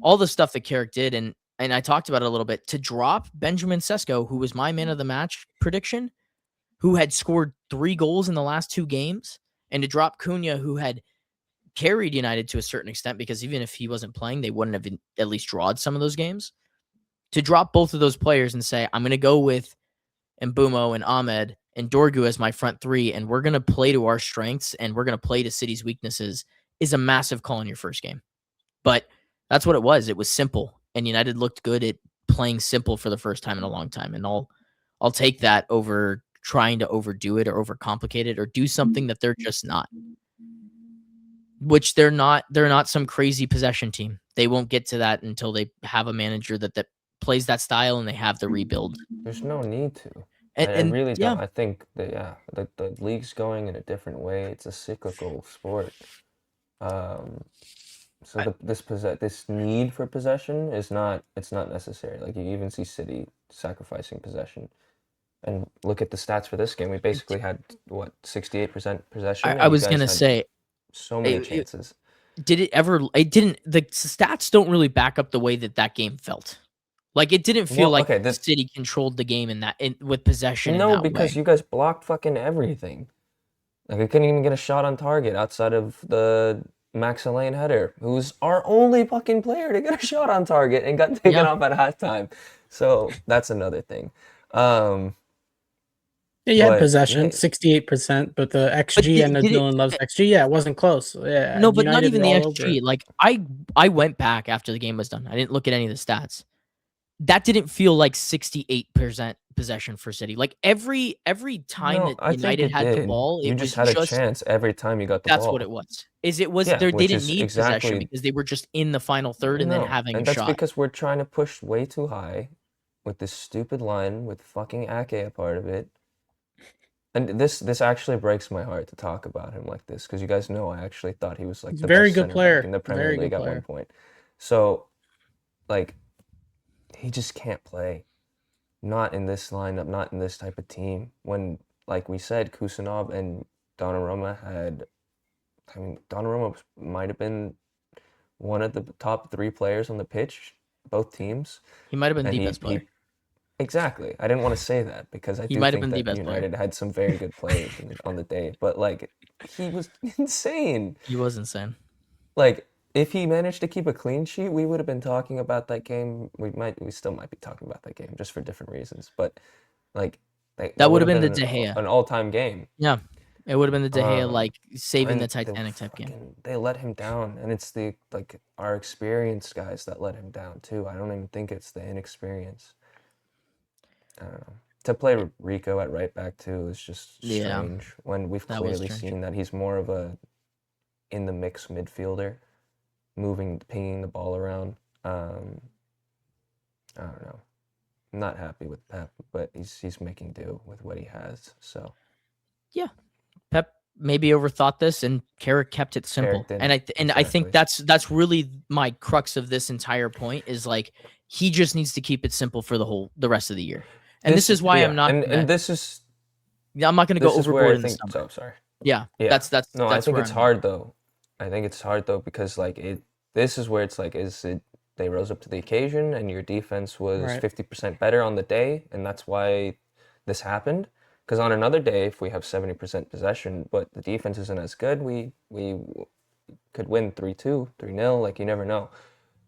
all the stuff that Carrick did. And I talked about it a little bit. To drop Benjamin Sesko, who was my man of the match prediction, who had scored 3 goals in the last 2 games, and to drop Cunha, who had carried United to a certain extent, because even if he wasn't playing, they wouldn't have at least drawed some of those games. To drop both of those players and say, I'm going to go with Mbeumo and Ahmed and Dorgu as my front 3, and we're going to play to our strengths and we're going to play to City's weaknesses, is a massive call in your first game. But that's what it was. It was simple, and United looked good at playing simple for the first time in a long time. And I'll take that over trying to overdo it or overcomplicate it or do something that they're just not. Which they're not some crazy possession team. They won't get to that until they have a manager that plays that style and they have the rebuild. There's no need to. And I really yeah. don't. I think that the league's going in a different way. It's a cyclical sport. So this need for possession it's not necessary. Like, you even see City sacrificing possession. And look at the stats for this game. We basically had 68% possession. I was gonna say so many chances. Did it ever? It didn't. The stats don't really back up the way that game felt. Like, it didn't feel like City controlled the game with possession. No, because you guys blocked fucking everything. Like, we couldn't even get a shot on target outside of the Max Elaine header, who's our only fucking player to get a shot on target and got taken off at halftime. So that's another thing. Yeah, you had possession, 68%, but the XG, and Dylan loves XG. Yeah, it wasn't close. Yeah, no, but United not even the XG. Like, I went back after the game was done. I didn't look at any of the stats. That didn't feel like 68% possession for City. Like, every time that United had the ball, you just had a chance every time you got the ball. That's what it was. They didn't need possession because they were just in the final third and then having a shot. And that's because we're trying to push way too high with this stupid line with fucking Ake a part of it. And this actually breaks my heart to talk about him like this, because you guys know I actually thought he was like the very best good player in the Premier League at one point. So, like, he just can't play. Not in this lineup, not in this type of team. When, like we said, Kusanov and Donnarumma Donnarumma might have been one of the top 3 players on the pitch, both teams. He might have been the best player. Exactly. I didn't want to say that because I He do might have think been the that best player. United had some very good players on the day, but like he was insane. He was insane. Like if he managed to keep a clean sheet, we would have been talking about that game. We still might be talking about that game just for different reasons, but like That would would have have been the been De Gea. an all-time game. Yeah, it would have been the De Gea Um, like saving the and Titanic type game. they let him down, and it's the like our experienced guys that let him down too. I don't even think it's the inexperience. I don't know. To play Rico at right back too is just Yeah, strange when we've that was clearly strange. seen that he's more of a in the mix midfielder, pinging the ball around. I don't know. I'm not happy with Pep, but he's making do with what he has. So Yeah, Pep maybe overthought this, and Carrick kept it simple. Carrick did, And I think exactly. that's really my crux of this entire point is like he just needs to keep it simple for the rest of the year. And this is why I'm not. and this is I'm not going to go this is where overboard I in the think. summer. So sorry. Yeah, Yeah. No, I that's think where it's I'm hard though. I think it's hard though because like this is where it's like they rose up to the occasion and your defense was Right. 50% better on the day and that's why this happened. Because on another day, if we have 70% possession, but the defense isn't as good, we could win 3-2, 3-0. Like you never know.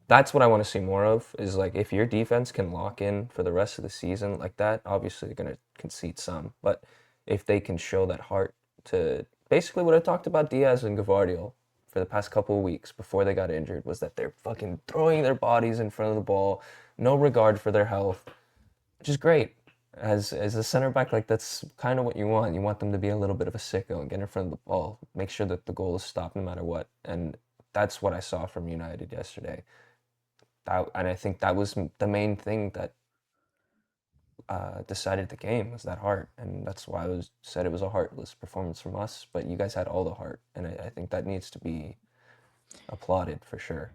That's what I want to see more of. Is like if your defense can lock in for the rest of the season like that. Obviously, they're gonna concede some, but if they can show that heart to basically what I talked about Diaz and Guardiola for the past couple of weeks before they got injured was that they're fucking throwing their bodies in front of the ball, no regard for their health, which is great. As a center back, like that's kind of what you want. You want them to be a little bit of a sicko and get in front of the ball, make sure that the goal is stopped no matter what. And that's what I saw from United yesterday. And I think that was the main thing that decided the game was that heart, and that's why I said it was a heartless performance from us. But you guys had all the heart, and I think that needs to be applauded for sure.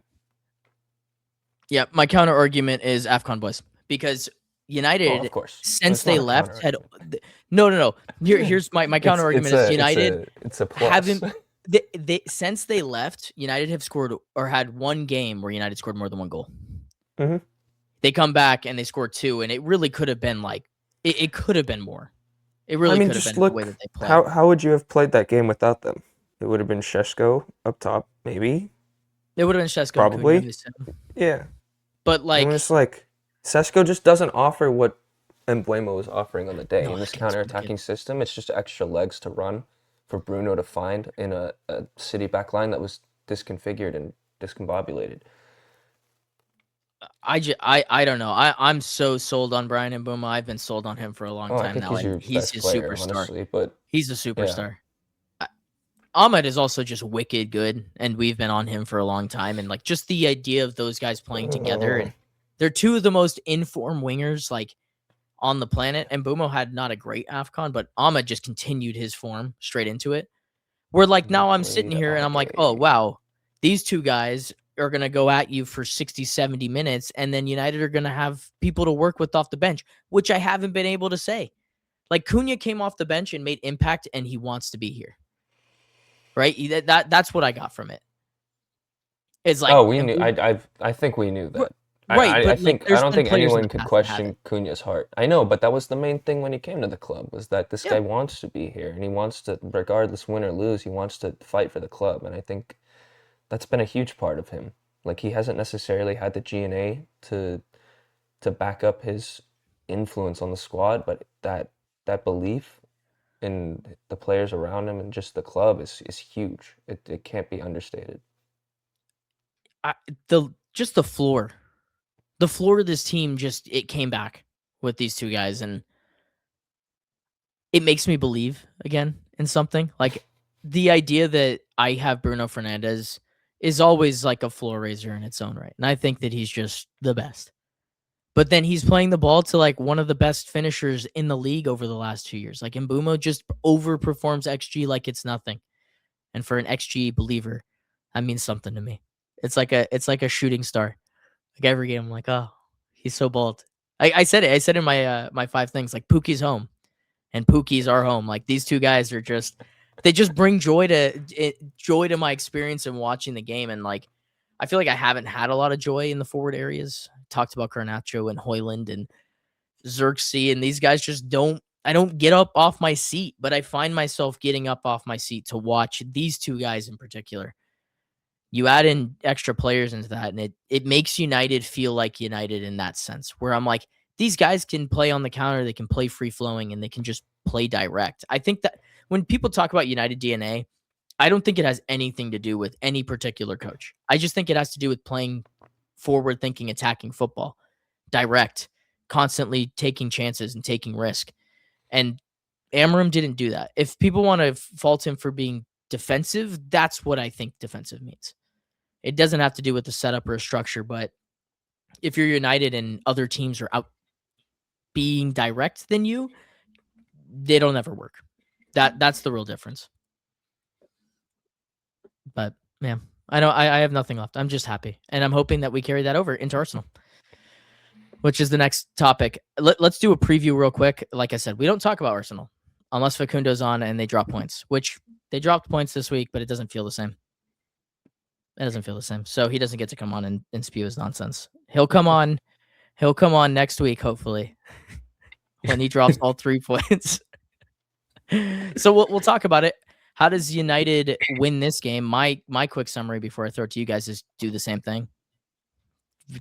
Yeah, my counter argument is AFCON boys because United, of course, since they left, had no. Here's my counter argument is United it's a plus. haven't they since they left, United have scored or had one game where United scored more than one goal. Mhm. They come back and they score 2, and it really could have been like it could have been more. It really could have been the way that they played. How would you have played that game without them? It would have been C.O.C up top, maybe. It would have been C.O.C. Probably. and Cunha, Yeah. but like it's like C.O.C just doesn't offer what Emblemo was offering on the day No, in this it's counter-attacking system. It's just extra legs to run for Bruno to find in a City back line that was disconfigured and discombobulated. I don't know. I'm so sold on Brian Mbeumo. I've been sold on him for a long time I think now. he's your He's best a player, superstar. honestly, but He's a superstar. Ahmed is also just wicked good, and we've been on him for a long time. And like just the idea of those guys playing together, and they're two of the most informed wingers like on the planet. And Mbeumo had not a great AFCON, but Ahmed just continued his form straight into it. Where like now I'm sitting here and I'm like, oh wow, these two guys are going to go at you for 60, 70 minutes, and then United are going to have people to work with off the bench, which I haven't been able to say. Like Cunha came off the bench and made impact, and he wants to be here. Right? That's what I got from it. It's like we knew. I think we knew that. Right, I don't think anyone could question question Cunha's heart. I know, but that was the main thing when he came to the club was that this guy wants to be here and he wants to, regardless win or lose, he wants to fight for the club. And I think that's been a huge part of him. Like he hasn't necessarily had the DNA to back up his influence on the squad, but that belief in the players around him and just the club is huge. It can't be understated. Just the floor. The floor of this team it came back with these two guys, and it makes me believe again in something. Like the idea that I have Bruno Fernandes is always like a floor raiser in its own right. And I think that he's just the best. But then he's playing the ball to like one of the best finishers in the league over the last 2 years. Like Mbeumo just overperforms XG like it's nothing. And for an XG believer, that means something to me. It's like a shooting star. Like every game, I'm like, oh, he's so bold. I said it. I said in my my 5 things, like Pookie's home, and Pookie's our home. Like these two guys are they just bring joy to my experience in watching the game. And like, I feel like I haven't had a lot of joy in the forward areas. Talked about Garnacho and Hoyland, and Xerxes, and these guys just don't. I don't get up off my seat, but I find myself getting up off my seat to watch these two guys in particular. You add in extra players into that, and it makes United feel like United in that sense, where I'm like, these guys can play on the counter, they can play free flowing, and they can just play direct. I think that when people talk about United DNA, I don't think it has anything to do with any particular coach. I just think it has to do with playing forward thinking, attacking football, direct, constantly taking chances and taking risk. And Amorim didn't do that. If people want to fault him for being defensive, that's what I think defensive means. It doesn't have to do with the setup or a structure, but if you're United and other teams are out being direct than you, they don't ever work. That's the real difference. But man, I know I have nothing left. I'm just happy. And I'm hoping that we carry that over into Arsenal, which is the next topic. Let's do a preview real quick. Like I said, we don't talk about Arsenal unless Facundo's on and they drop points, which they dropped points this week, but it doesn't feel the same. It doesn't feel the same. So he doesn't get to come on and spew his nonsense. He'll come on next week, hopefully, when he drops all 3 points. So we'll talk about it. How does United win this game? My quick summary before I throw it to you guys is do the same thing.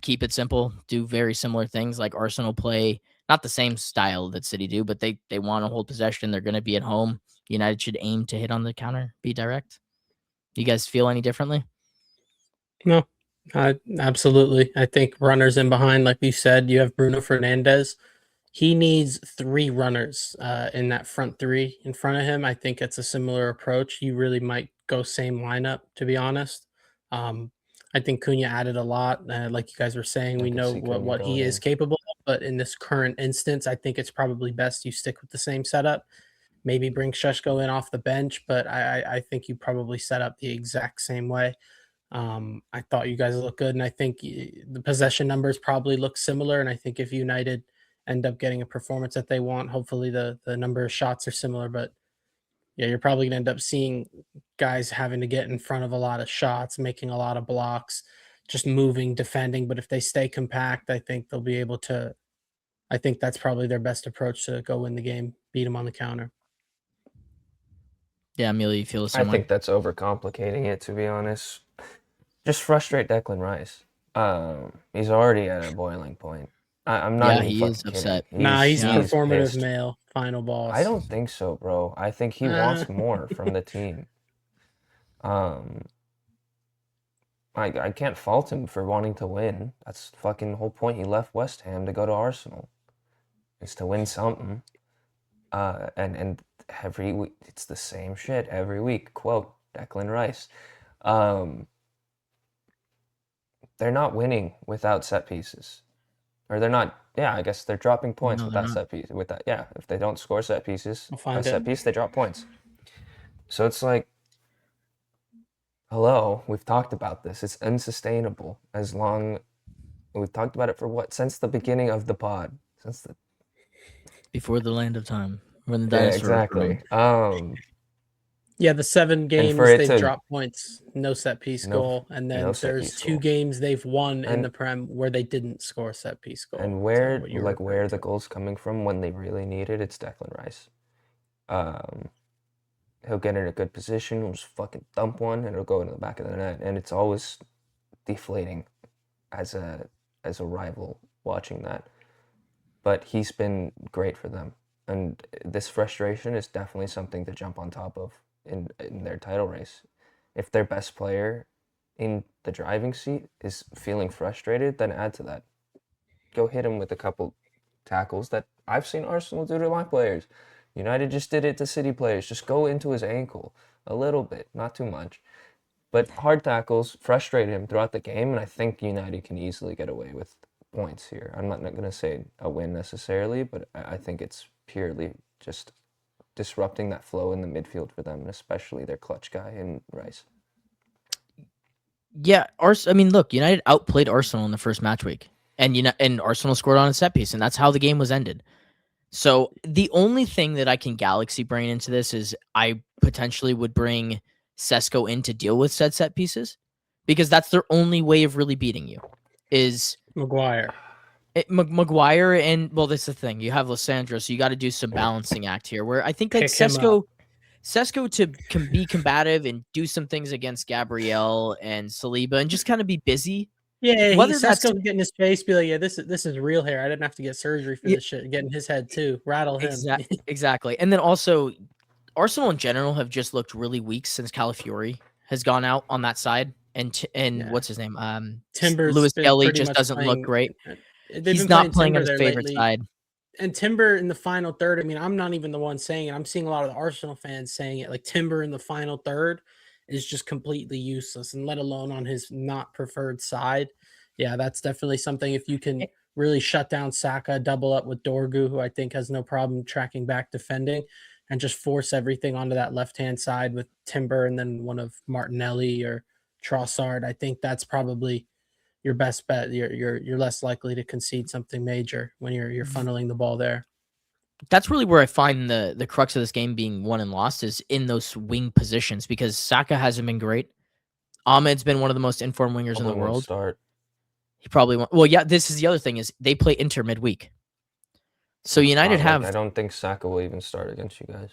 Keep it simple. Do very similar things like Arsenal play. Not the same style that City do, but they want to hold possession. They're going to be at home. United should aim to hit on the counter, be direct. You guys feel any differently? No, absolutely. I think runners in behind, like you said, you have Bruno Fernandes. He needs 3 runners in that front 3 in front of him. I think it's a similar approach. You really might go same lineup, to be honest. I think Cunha added a lot. Like you guys were saying, we know what he is capable of. But in this current instance, I think it's probably best you stick with the same setup. Maybe bring Šeško in off the bench, but I think you probably set up the exact same way. I thought you guys look good, and I think the possession numbers probably look similar. And I think if United end up getting a performance that they want, hopefully the number of shots are similar. But yeah, you're probably going to end up seeing guys having to get in front of a lot of shots, making a lot of blocks, just moving, defending. But if they stay compact, I think they'll be able to. I think that's probably their best approach to go win the game, beat them on the counter. Yeah, Mila, you feel the same I way? think that's overcomplicating it, to be honest. Just frustrate Declan Rice. He's already at a boiling point. I'm not even he is upset. He's performative pissed. male, final boss. I don't think so, bro. I think he wants more from the team. I can't fault him for wanting to win. That's the fucking whole point. He left West Ham to go to Arsenal. Is to win something. And every week it's the same shit every week. Quote Declan Rice. They're not winning without set pieces. Or they're not, I guess they're dropping points without set pieces. With that, if they don't score set pieces, set piece, they drop points. So it's like, hello, we've talked about this. It's unsustainable we've talked about it for what? Since the beginning of the pod. Before the land of time. When the dinosaurs exactly. The 7 games they've dropped points, no set piece goal, and then there's 2 games they've won in the Prem where they didn't score a set piece goal. And where the goals coming from when they really need it, it's Declan Rice. He'll get in a good position, he'll just fucking thump one, and it'll go into the back of the net, and it's always deflating as a rival watching that. But he's been great for them, and this frustration is definitely something to jump on top of in their title race. If their best player in the driving seat is feeling frustrated, then add to that. Go hit him with a couple tackles that I've seen Arsenal do to my players. United just did it to City players. Just go into his ankle a little bit, not too much. But hard tackles frustrate him throughout the game, and I think United can easily get away with points here. I'm not going to say a win necessarily, but I think it's purely just disrupting that flow in the midfield for them, and especially their clutch guy in Rice. Yeah, look, United outplayed Arsenal in the first match week, and Arsenal scored on a set piece, and that's how the game was ended. So the only thing that I can galaxy brain into this is I potentially would bring C.O.C in to deal with set pieces, because that's their only way of really beating you. Is Maguire. Maguire and that's the thing. You have Lissandro, so you got to do some balancing act here. Where I think like Pick him up. Sesko can be combative and do some things against Gabriel and Saliba and just kind of be busy. Yeah, Whether that's Sesko get in his face, be like, yeah, this is real hair. I didn't have to get surgery for Yeah. this shit. Get in his head too. Rattle him. Exactly. And then also Arsenal in general have just looked really weak since Calafiori has gone out on that side. And Yeah. what's his name? Timber's Lewis been Kelly pretty just much doesn't look playing. great. They've He's been not playing playing on Timber his there favorite lately. side. And Timber in the final third. I mean, I'm not even the one saying it. I'm seeing a lot of the Arsenal fans saying it. Like Timber in the final third is just completely useless, and let alone on his not preferred side. Yeah, that's definitely something. If you can really shut down Saka, double up with Dorgu, who I think has no problem tracking back defending, and just force everything onto that left-hand side with Timber and then one of Martinelli or Trossard, I think that's probably your best bet. You're less likely to concede something major when you're funneling the ball there. That's really where I find the crux of this game being won and lost is in those wing positions because Saka hasn't been great. Ahmed's been one of the most informed wingers in the world. Start. He probably won't. Well, yeah, this is the other thing is they play Inter midweek. So United have. I don't think Saka will even start against you guys.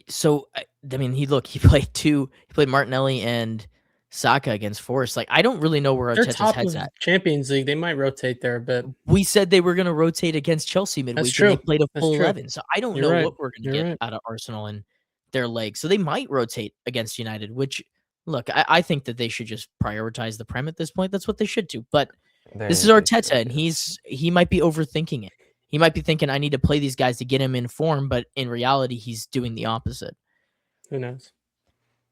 So I mean, he played He played Martinelli and Saka against Forest. Like I don't really know where They're Arteta's top head's of at. Champions League. They might rotate there a bit. We said they were going to rotate against Chelsea midweek. That's true. And they played a That's full true. 11. So I don't You're know right. what we're going to You're get right. out of Arsenal and their legs. So they might rotate against United, which look, I think that they should just prioritize the Prem at this point. That's what they should do. But this is Arteta, and he might be overthinking it. He might be thinking, I need to play these guys to get him in form, but in reality, he's doing the opposite. Who knows?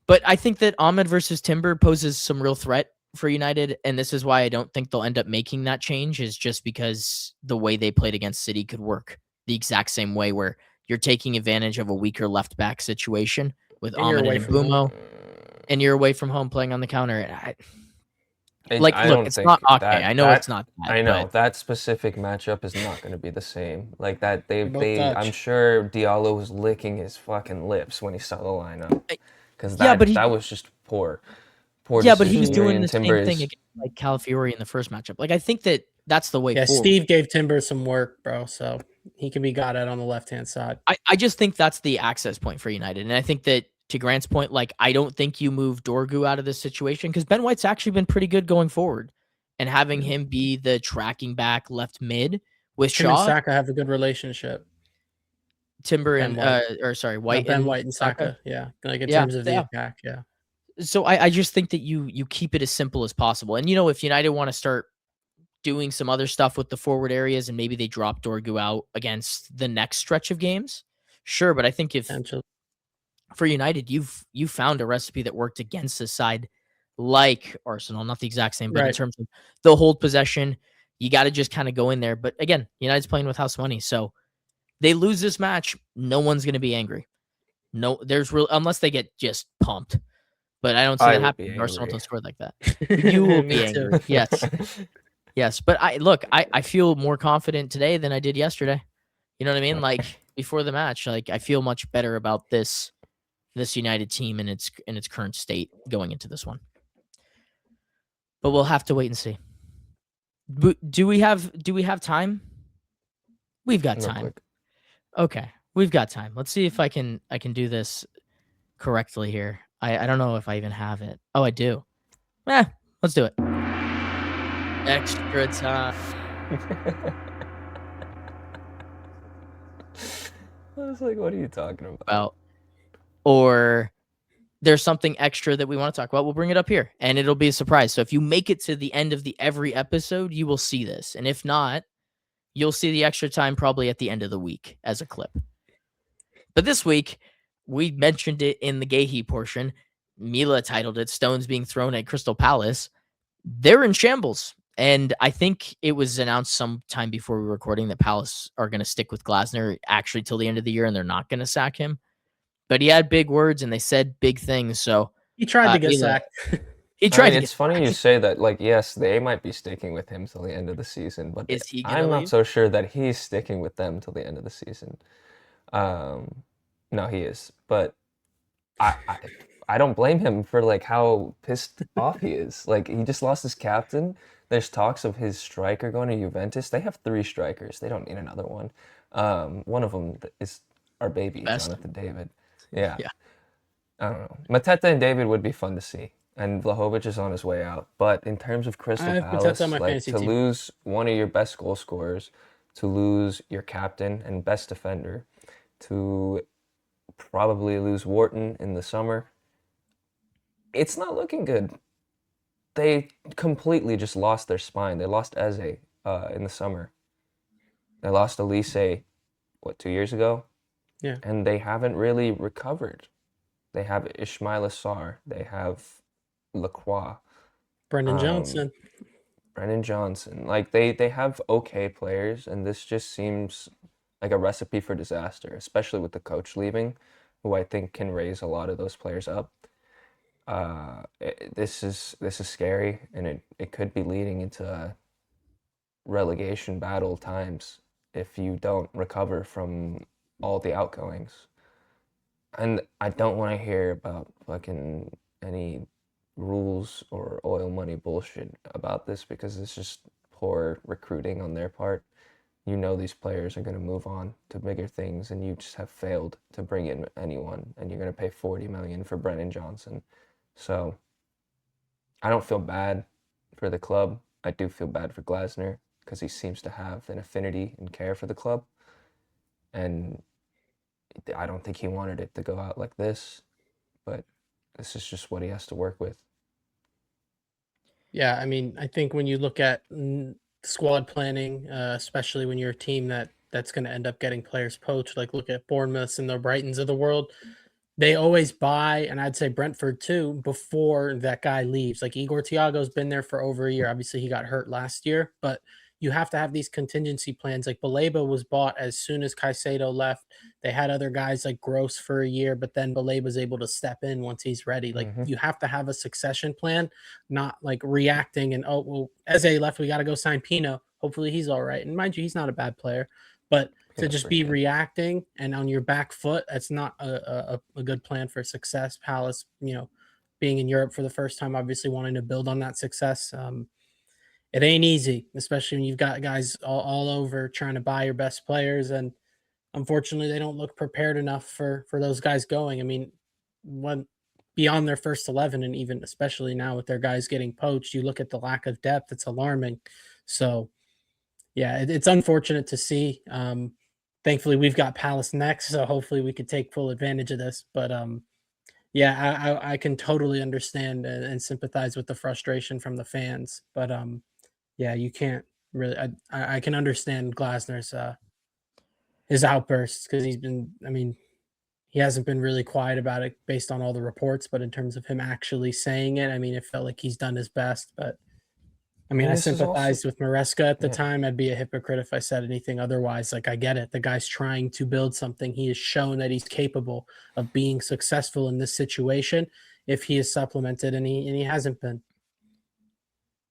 But I think that Ahmed versus Timber poses some real threat for United, and this is why I don't think they'll end up making that change, is just because the way they played against City could work the exact same way where you're taking advantage of a weaker left back situation with Ahmed and Mbumo, and you're away from home playing on the counter. It's not okay. I know it's not bad, I know that specific matchup is not going to be the same. Like that, I'm sure Diallo was licking his fucking lips when he saw the lineup because that was just poor. Yeah, but he was doing the same thing against like Calafiori in the first matchup. Like I think that's the way. Yeah, forward. Steve gave Timber some work, bro, so he can be got at on the left-hand side. I just think that's the access point for United, and I think that. To Grant's point, like I don't think you move Dorgu out of this situation because Ben White's actually been pretty good going forward, and having him be the tracking back left mid with Tim Shaw, and Saka have a good relationship. Timber and White, Ben White and Saka, yeah, like in terms of the attack, yeah. So I just think that you keep it as simple as possible, and if United want to start doing some other stuff with the forward areas, and maybe they drop Dorgu out against the next stretch of games, sure. But I think if for United, you've found a recipe that worked against a side like Arsenal, not the exact same, but in terms of the hold possession, you got to just kind of go in there. But again, United's playing with house money, so they lose this match, no one's going to be angry. No, unless they get just pumped. But I don't see that happening. Arsenal don't score like that. You will be angry. Yes. But I feel more confident today than I did yesterday. You know what I mean? Like before the match, like I feel much better about this United team in its current state going into this one. But we'll have to wait and see. Do we have time? We've got time. Okay, we've got time. Let's see if I can do this correctly here. I don't know if I even have it. Oh, I do. Let's do it. Extra time. I was like, what are you talking about? Or there's something extra that we want to talk about, we'll bring it up here and it'll be a surprise. So if you make it to the end of every episode, you will see this. And if not, you'll see the extra time probably at the end of the week as a clip. But this week, we mentioned it in the Gahey portion. Mila titled it Stones Being Thrown at Crystal Palace. They're in shambles. And I think it was announced sometime before we were recording that Palace are going to stick with Glasner actually till the end of the year and they're not going to sack him. But he had big words and they said big things. So he tried to get sacked. It's funny you say that. Like, yes, they might be sticking with him till the end of the season, but I'm not so sure that he's sticking with them till the end of the season. No, he is, but I don't blame him for like how pissed off he is. Like he just lost his captain There's talks of his striker going to Juventus. They have 3 strikers. They don't need another one. One of them is our baby, Best. Jonathan David. Yeah. Yeah. I don't know. Mateta and David would be fun to see. And Vlahovic is on his way out. But in terms of Crystal I have Mateta Palace, on my like fantasy to team. lose one of your best goal scorers, to lose your captain and best defender, to probably lose Wharton in the summer, it's not looking good. They completely just lost their spine. They lost Eze in the summer. They lost Elise, 2 years ago? Yeah. And they haven't really recovered. They have Ismail Assar. They have Lacroix. Brendan Johnson. Brennan Johnson. Like they have okay players, and this just seems like a recipe for disaster, especially with the coach leaving, who I think can raise a lot of those players up. This is scary, and it could be leading into relegation battle times if you don't recover from all the outgoings. And I don't want to hear about fucking any rules or oil money bullshit about this because it's just poor recruiting on their part. You know these players are going to move on to bigger things, and you just have failed to bring in anyone, and you're going to pay 40 million for Brennan Johnson. So I don't feel bad for the club. I do feel bad for Glasner because he seems to have an affinity and care for the club, and I don't think he wanted it to go out like this, but this is just what he has to work with. Yeah, I mean, I think when you look at squad planning, especially when you're a team that's going to end up getting players poached, like look at Bournemouth and the Brightons of the world, they always buy, and I'd say Brentford too, before that guy leaves. Like Igor Thiago's been there for over a year. Obviously, he got hurt last year, but you have to have these contingency plans. Like Baleba was bought as soon as Caicedo left. They had other guys like Gross for a year, but then Baleba's able to step in once he's ready. Like you have to have a succession plan, not like reacting and, oh, well, Eze left, we got to go sign Pino. Hopefully he's all right. And mind you, he's not a bad player, but to just be reacting and on your back foot, that's not a good plan for success. Palace, being in Europe for the first time, obviously wanting to build on that success. It ain't easy, especially when you've got guys all over trying to buy your best players. And unfortunately, they don't look prepared enough for those guys going. I mean, when beyond their first 11, and even especially now with their guys getting poached, you look at the lack of depth, it's alarming. So, yeah, it's unfortunate to see. Thankfully, we've got Palace next, so hopefully we could take full advantage of this. But yeah, I can totally understand and sympathize with the frustration from the fans. But yeah, you can't really. I can understand Glasner's his outbursts because he's been. I mean, he hasn't been really quiet about it based on all the reports. But in terms of him actually saying it, I mean, it felt like he's done his best. But I mean, I sympathized with Maresca at the time. I'd be a hypocrite if I said anything otherwise. Like, I get it. The guy's trying to build something. He has shown that he's capable of being successful in this situation if he is supplemented, and he hasn't been.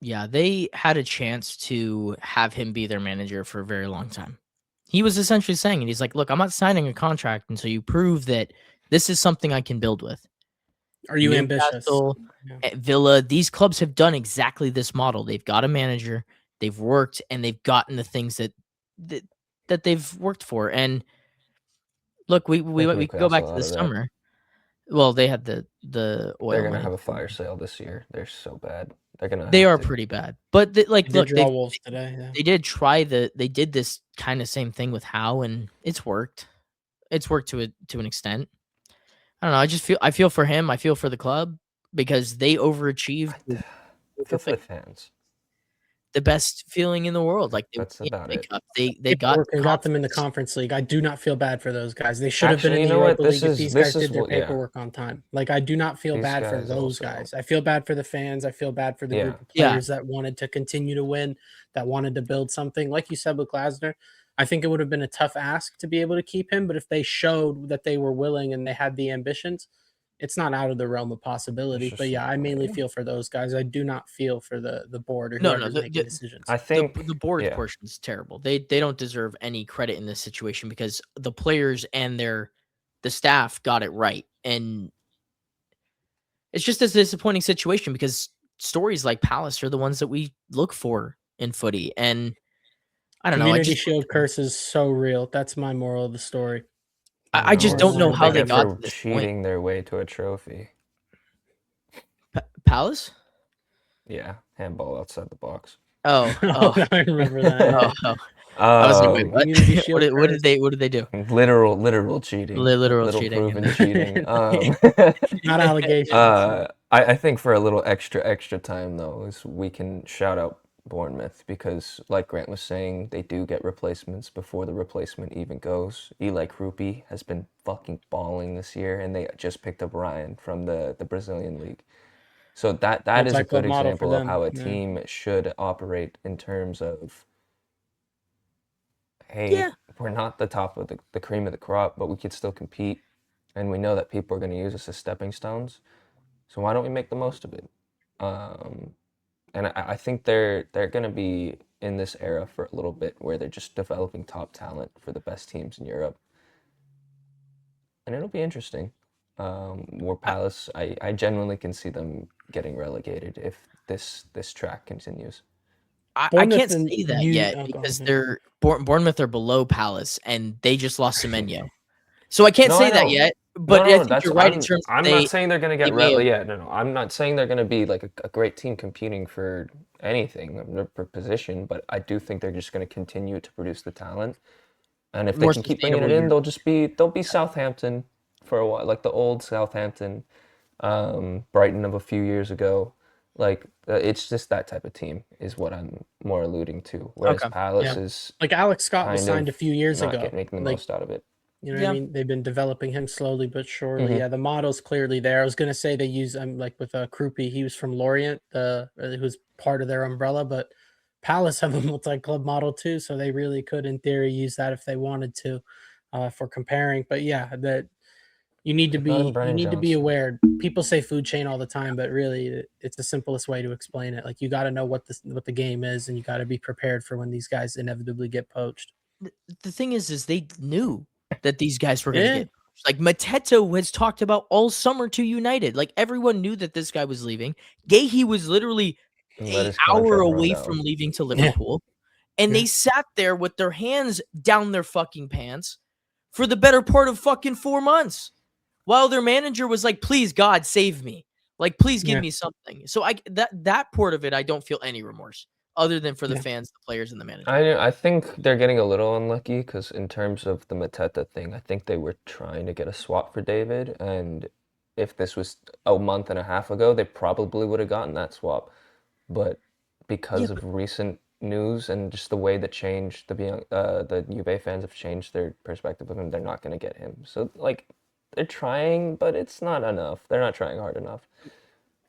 Yeah, they had a chance to have him be their manager for a very long time. He was essentially saying it. He's like, look, I'm not signing a contract until you prove that this is something I can build with. Are you ambitious? At Villa, these clubs have done exactly this model. They've got a manager, they've worked, and they've gotten the things that they've worked for. And look, we go back to the summer. Well, they had the oil. They're gonna have a fire sale this year. They're so bad. They are pretty bad. But look, today. They did try they did this kind of same thing with Howe, and it's worked. It's worked to an extent. I don't know. I feel for him. I feel for the club because they overachieved. I feel for the fans. The best feeling in the world. Like that's about it. They got them in the Conference League. I do not feel bad for those guys. They should have been in the Europa League if these guys did their paperwork on time. Like, I do not feel bad for those guys. I feel bad for the fans. I feel bad for the group of players that wanted to continue to win, that wanted to build something. Like you said with Glasner, I think it would have been a tough ask to be able to keep him. But if they showed that they were willing and they had the ambitions, it's not out of the realm of possibility. But yeah, I mainly feel for those guys. I do not feel for the board or whoever's making decisions. I think the board portion is terrible. They don't deserve any credit in this situation because the players and the staff got it right. And it's just a disappointing situation because stories like Palace are the ones that we look for in footy. And I don't know. Community Shield curse is so real. That's my moral of the story. I just it's don't know what how they get got for to this cheating their way to a trophy. Palace? Yeah, handball outside the box. Oh, Oh, I remember that. oh. I was like, wait, what? Community Shield what curse. did they do? Literal cheating. Literal Little cheating. proven cheating. Not allegations. I think for a little extra time though, is we can shout out Bournemouth because, like Grant was saying, they do get replacements before the replacement even goes. Eli Krupi has been fucking balling this year, and they just picked up Ryan from the Brazilian league. So that is a Multi-club good model for example of them, how a yeah. team should operate in terms of, hey, Yeah. we're not the top of the cream of the crop, but we could still compete, and we know that people are going to use us as stepping stones. So why don't we make the most of it? And I think they're going to be in this era for a little bit where they're just developing top talent for the best teams in Europe, and it'll be interesting. More Palace, I genuinely can see them getting relegated if this track continues. I Bournemouth can't and say that you- yet oh, go because on, they're Bournemouth are below Palace and they just lost Semenyo. So I can't No, say I that know. yet. But I think you're right in terms of I'm not saying they're going to they get may have, Yeah, no. I'm not saying they're going to be like a great team competing for anything for position, but I do think they're just going to continue to produce the talent. And if they more can keep bringing it sustainable in, year. they'll be Southampton for a while, like the old Southampton, Brighton of a few years ago. Like it's just that type of team is what I'm more alluding to. Whereas Okay. Palace Yeah. is like Alex Scott was kind signed a of few years not ago. making the Like, most out of it. you know what Yeah. I mean? They've been developing him slowly but surely. Mhm. Yeah, the model's clearly there. I was gonna say they use like with Krupi, he was from Lorient, who was part of their umbrella, but Palace have a multi-club model too, so they really could, in theory, use that if they wanted to, for comparing. But yeah, that you need to It's not in be Brennan Jones. aware. People say food chain all the time, but really, it's the simplest way to explain it. Like you got to know what the game is, and you got to be prepared for when these guys inevitably get poached. The thing is they knew that these guys were going to Yeah. get like Mateto has talked about all summer to United. Like everyone knew that this guy was leaving. Gahey was literally Let an his hour contract run away down. from leaving to Liverpool. And Yeah. they sat there with their hands down their fucking pants for the better part of fucking 4 months. While their manager was like, please, God, save me. Like, please give Yeah. me something. So that part of it, I don't feel any remorse other than for the Yeah. fans, the players, and the manager. I think they're getting a little unlucky because in terms of the Mateta thing, I think they were trying to get a swap for David, and if this was a month and a half ago, they probably would have gotten that swap. But because of recent news and just the way that changed the Juve fans have changed their perspective of him, they're not going to get him. So like they're trying, but it's not enough. They're not trying hard enough.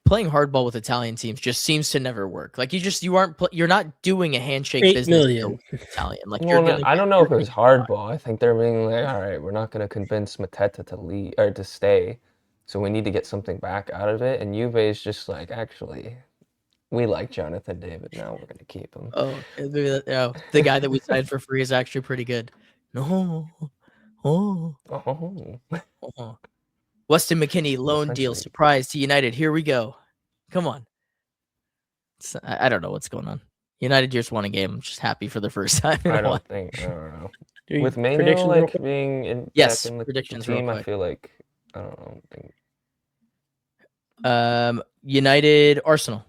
Playing hardball with Italian teams just seems to never work. Like you're not doing a handshake 8 business million. deal with Italian. Like Well, you're gonna. I don't know if it was hardball. I think they're being like, all right, we're not going to convince Mateta to leave or to stay, so we need to get something back out of it. And Juve is just like, actually, we like Jonathan David now. We're going to keep him. Oh, the guy that we signed for free is actually pretty good. No, Oh, Weston McKennie loan deal Essentially. surprise to United. Here we go. Come on. I don't know what's going on. United just won a game. I'm just happy for the first time in I a while. don't know. Do With Manuel predictions real like quick? being in Yes, back in the predictions real team, I quick. feel like I don't know. United, Arsenal.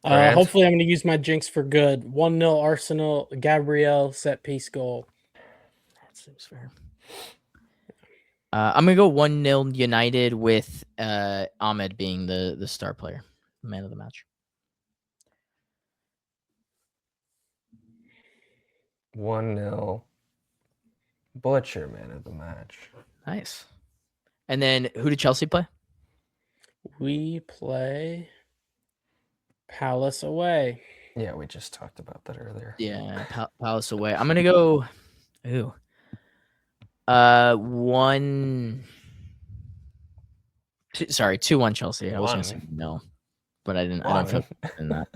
Grant? Hopefully, I'm going to use my jinx for good. 1-0 Arsenal. Gabriel set piece goal. That seems fair. I'm gonna go 1-0 United with Ahmed being the star player, man of the match. 1-0. Butcher, man of the match. Nice. And then who did Chelsea play? We play Palace away. Yeah, we just talked about that earlier. Yeah, Palace away. I'm gonna go. Ooh. 2-1 Chelsea. I was gonna say no, but I didn't. I don't feel in that.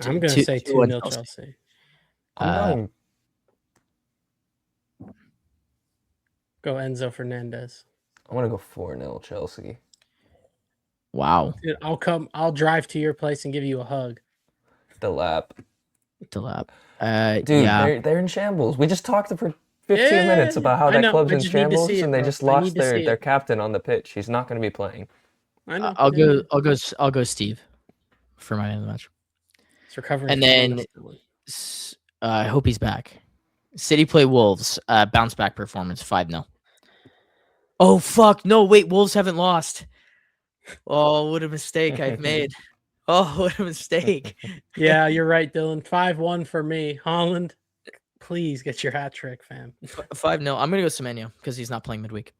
I'm going to say 2-1 2-0 Chelsea. I'm going. Go Enzo Fernandez. I'm gonna go 4-0 Chelsea. Wow. Dude, I'll drive to your place and give you a hug. The lap. Delap. Dude, Yeah. they're in shambles. We just talked for 15 minutes about how I that know, club's I in just need to shambles, see it, and they bro. just I lost need to see their it. captain on the pitch. He's not going to be playing. I know. I'll yeah. go Steve for my man of the match. It's recovering. And from then illness, Dylan. I hope he's back. City play Wolves. Bounce back performance 5-0. Oh fuck. No, wait, Wolves haven't lost. Oh, what a mistake I've made. Oh, what a mistake. Yeah, you're right, Dylan. 5-1 for me. Holland, please get your hat trick, fam. 5-0. I'm gonna go Semenyo because he's not playing midweek.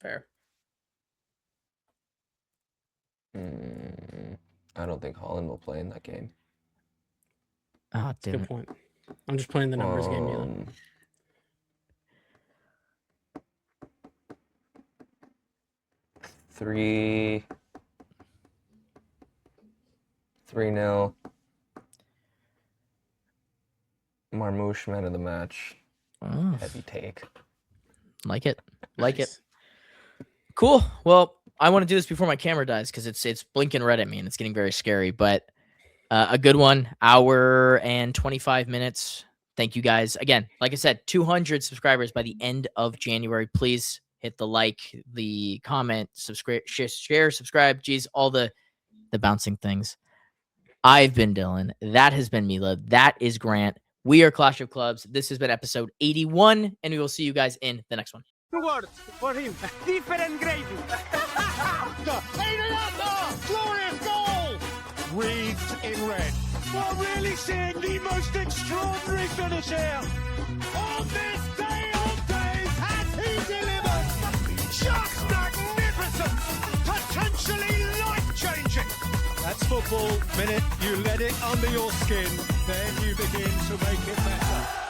Fair. I don't think Holland will play in that game. Oh, damn Good it. point. I'm just playing the numbers game, Mila. 3-0. Marmouche, man of the match. Oh, Heavy take. like it. Like it. Nice. Cool. Well, I want to do this before my camera dies because it's blinking red at me and it's getting very scary. But a good one, hour and 25 minutes. Thank you guys again. Like I said, 200 subscribers by the end of January. Please hit the like, the comment, subscribe, share, subscribe. Geez, all the bouncing things. I've been Dylan. That has been Mila. That is Grant. We are Clash of Clubs. This has been episode 81, and we will see you guys in the next one. 2 words for him. Different gravy. Glorious goal! Wreathed in red. We're really seeing the most extraordinary finish here. On this day of days, has he delivered? Just magnificent! Potentially life-changing. That's football. Minute you let it under your skin, then you begin to make it better.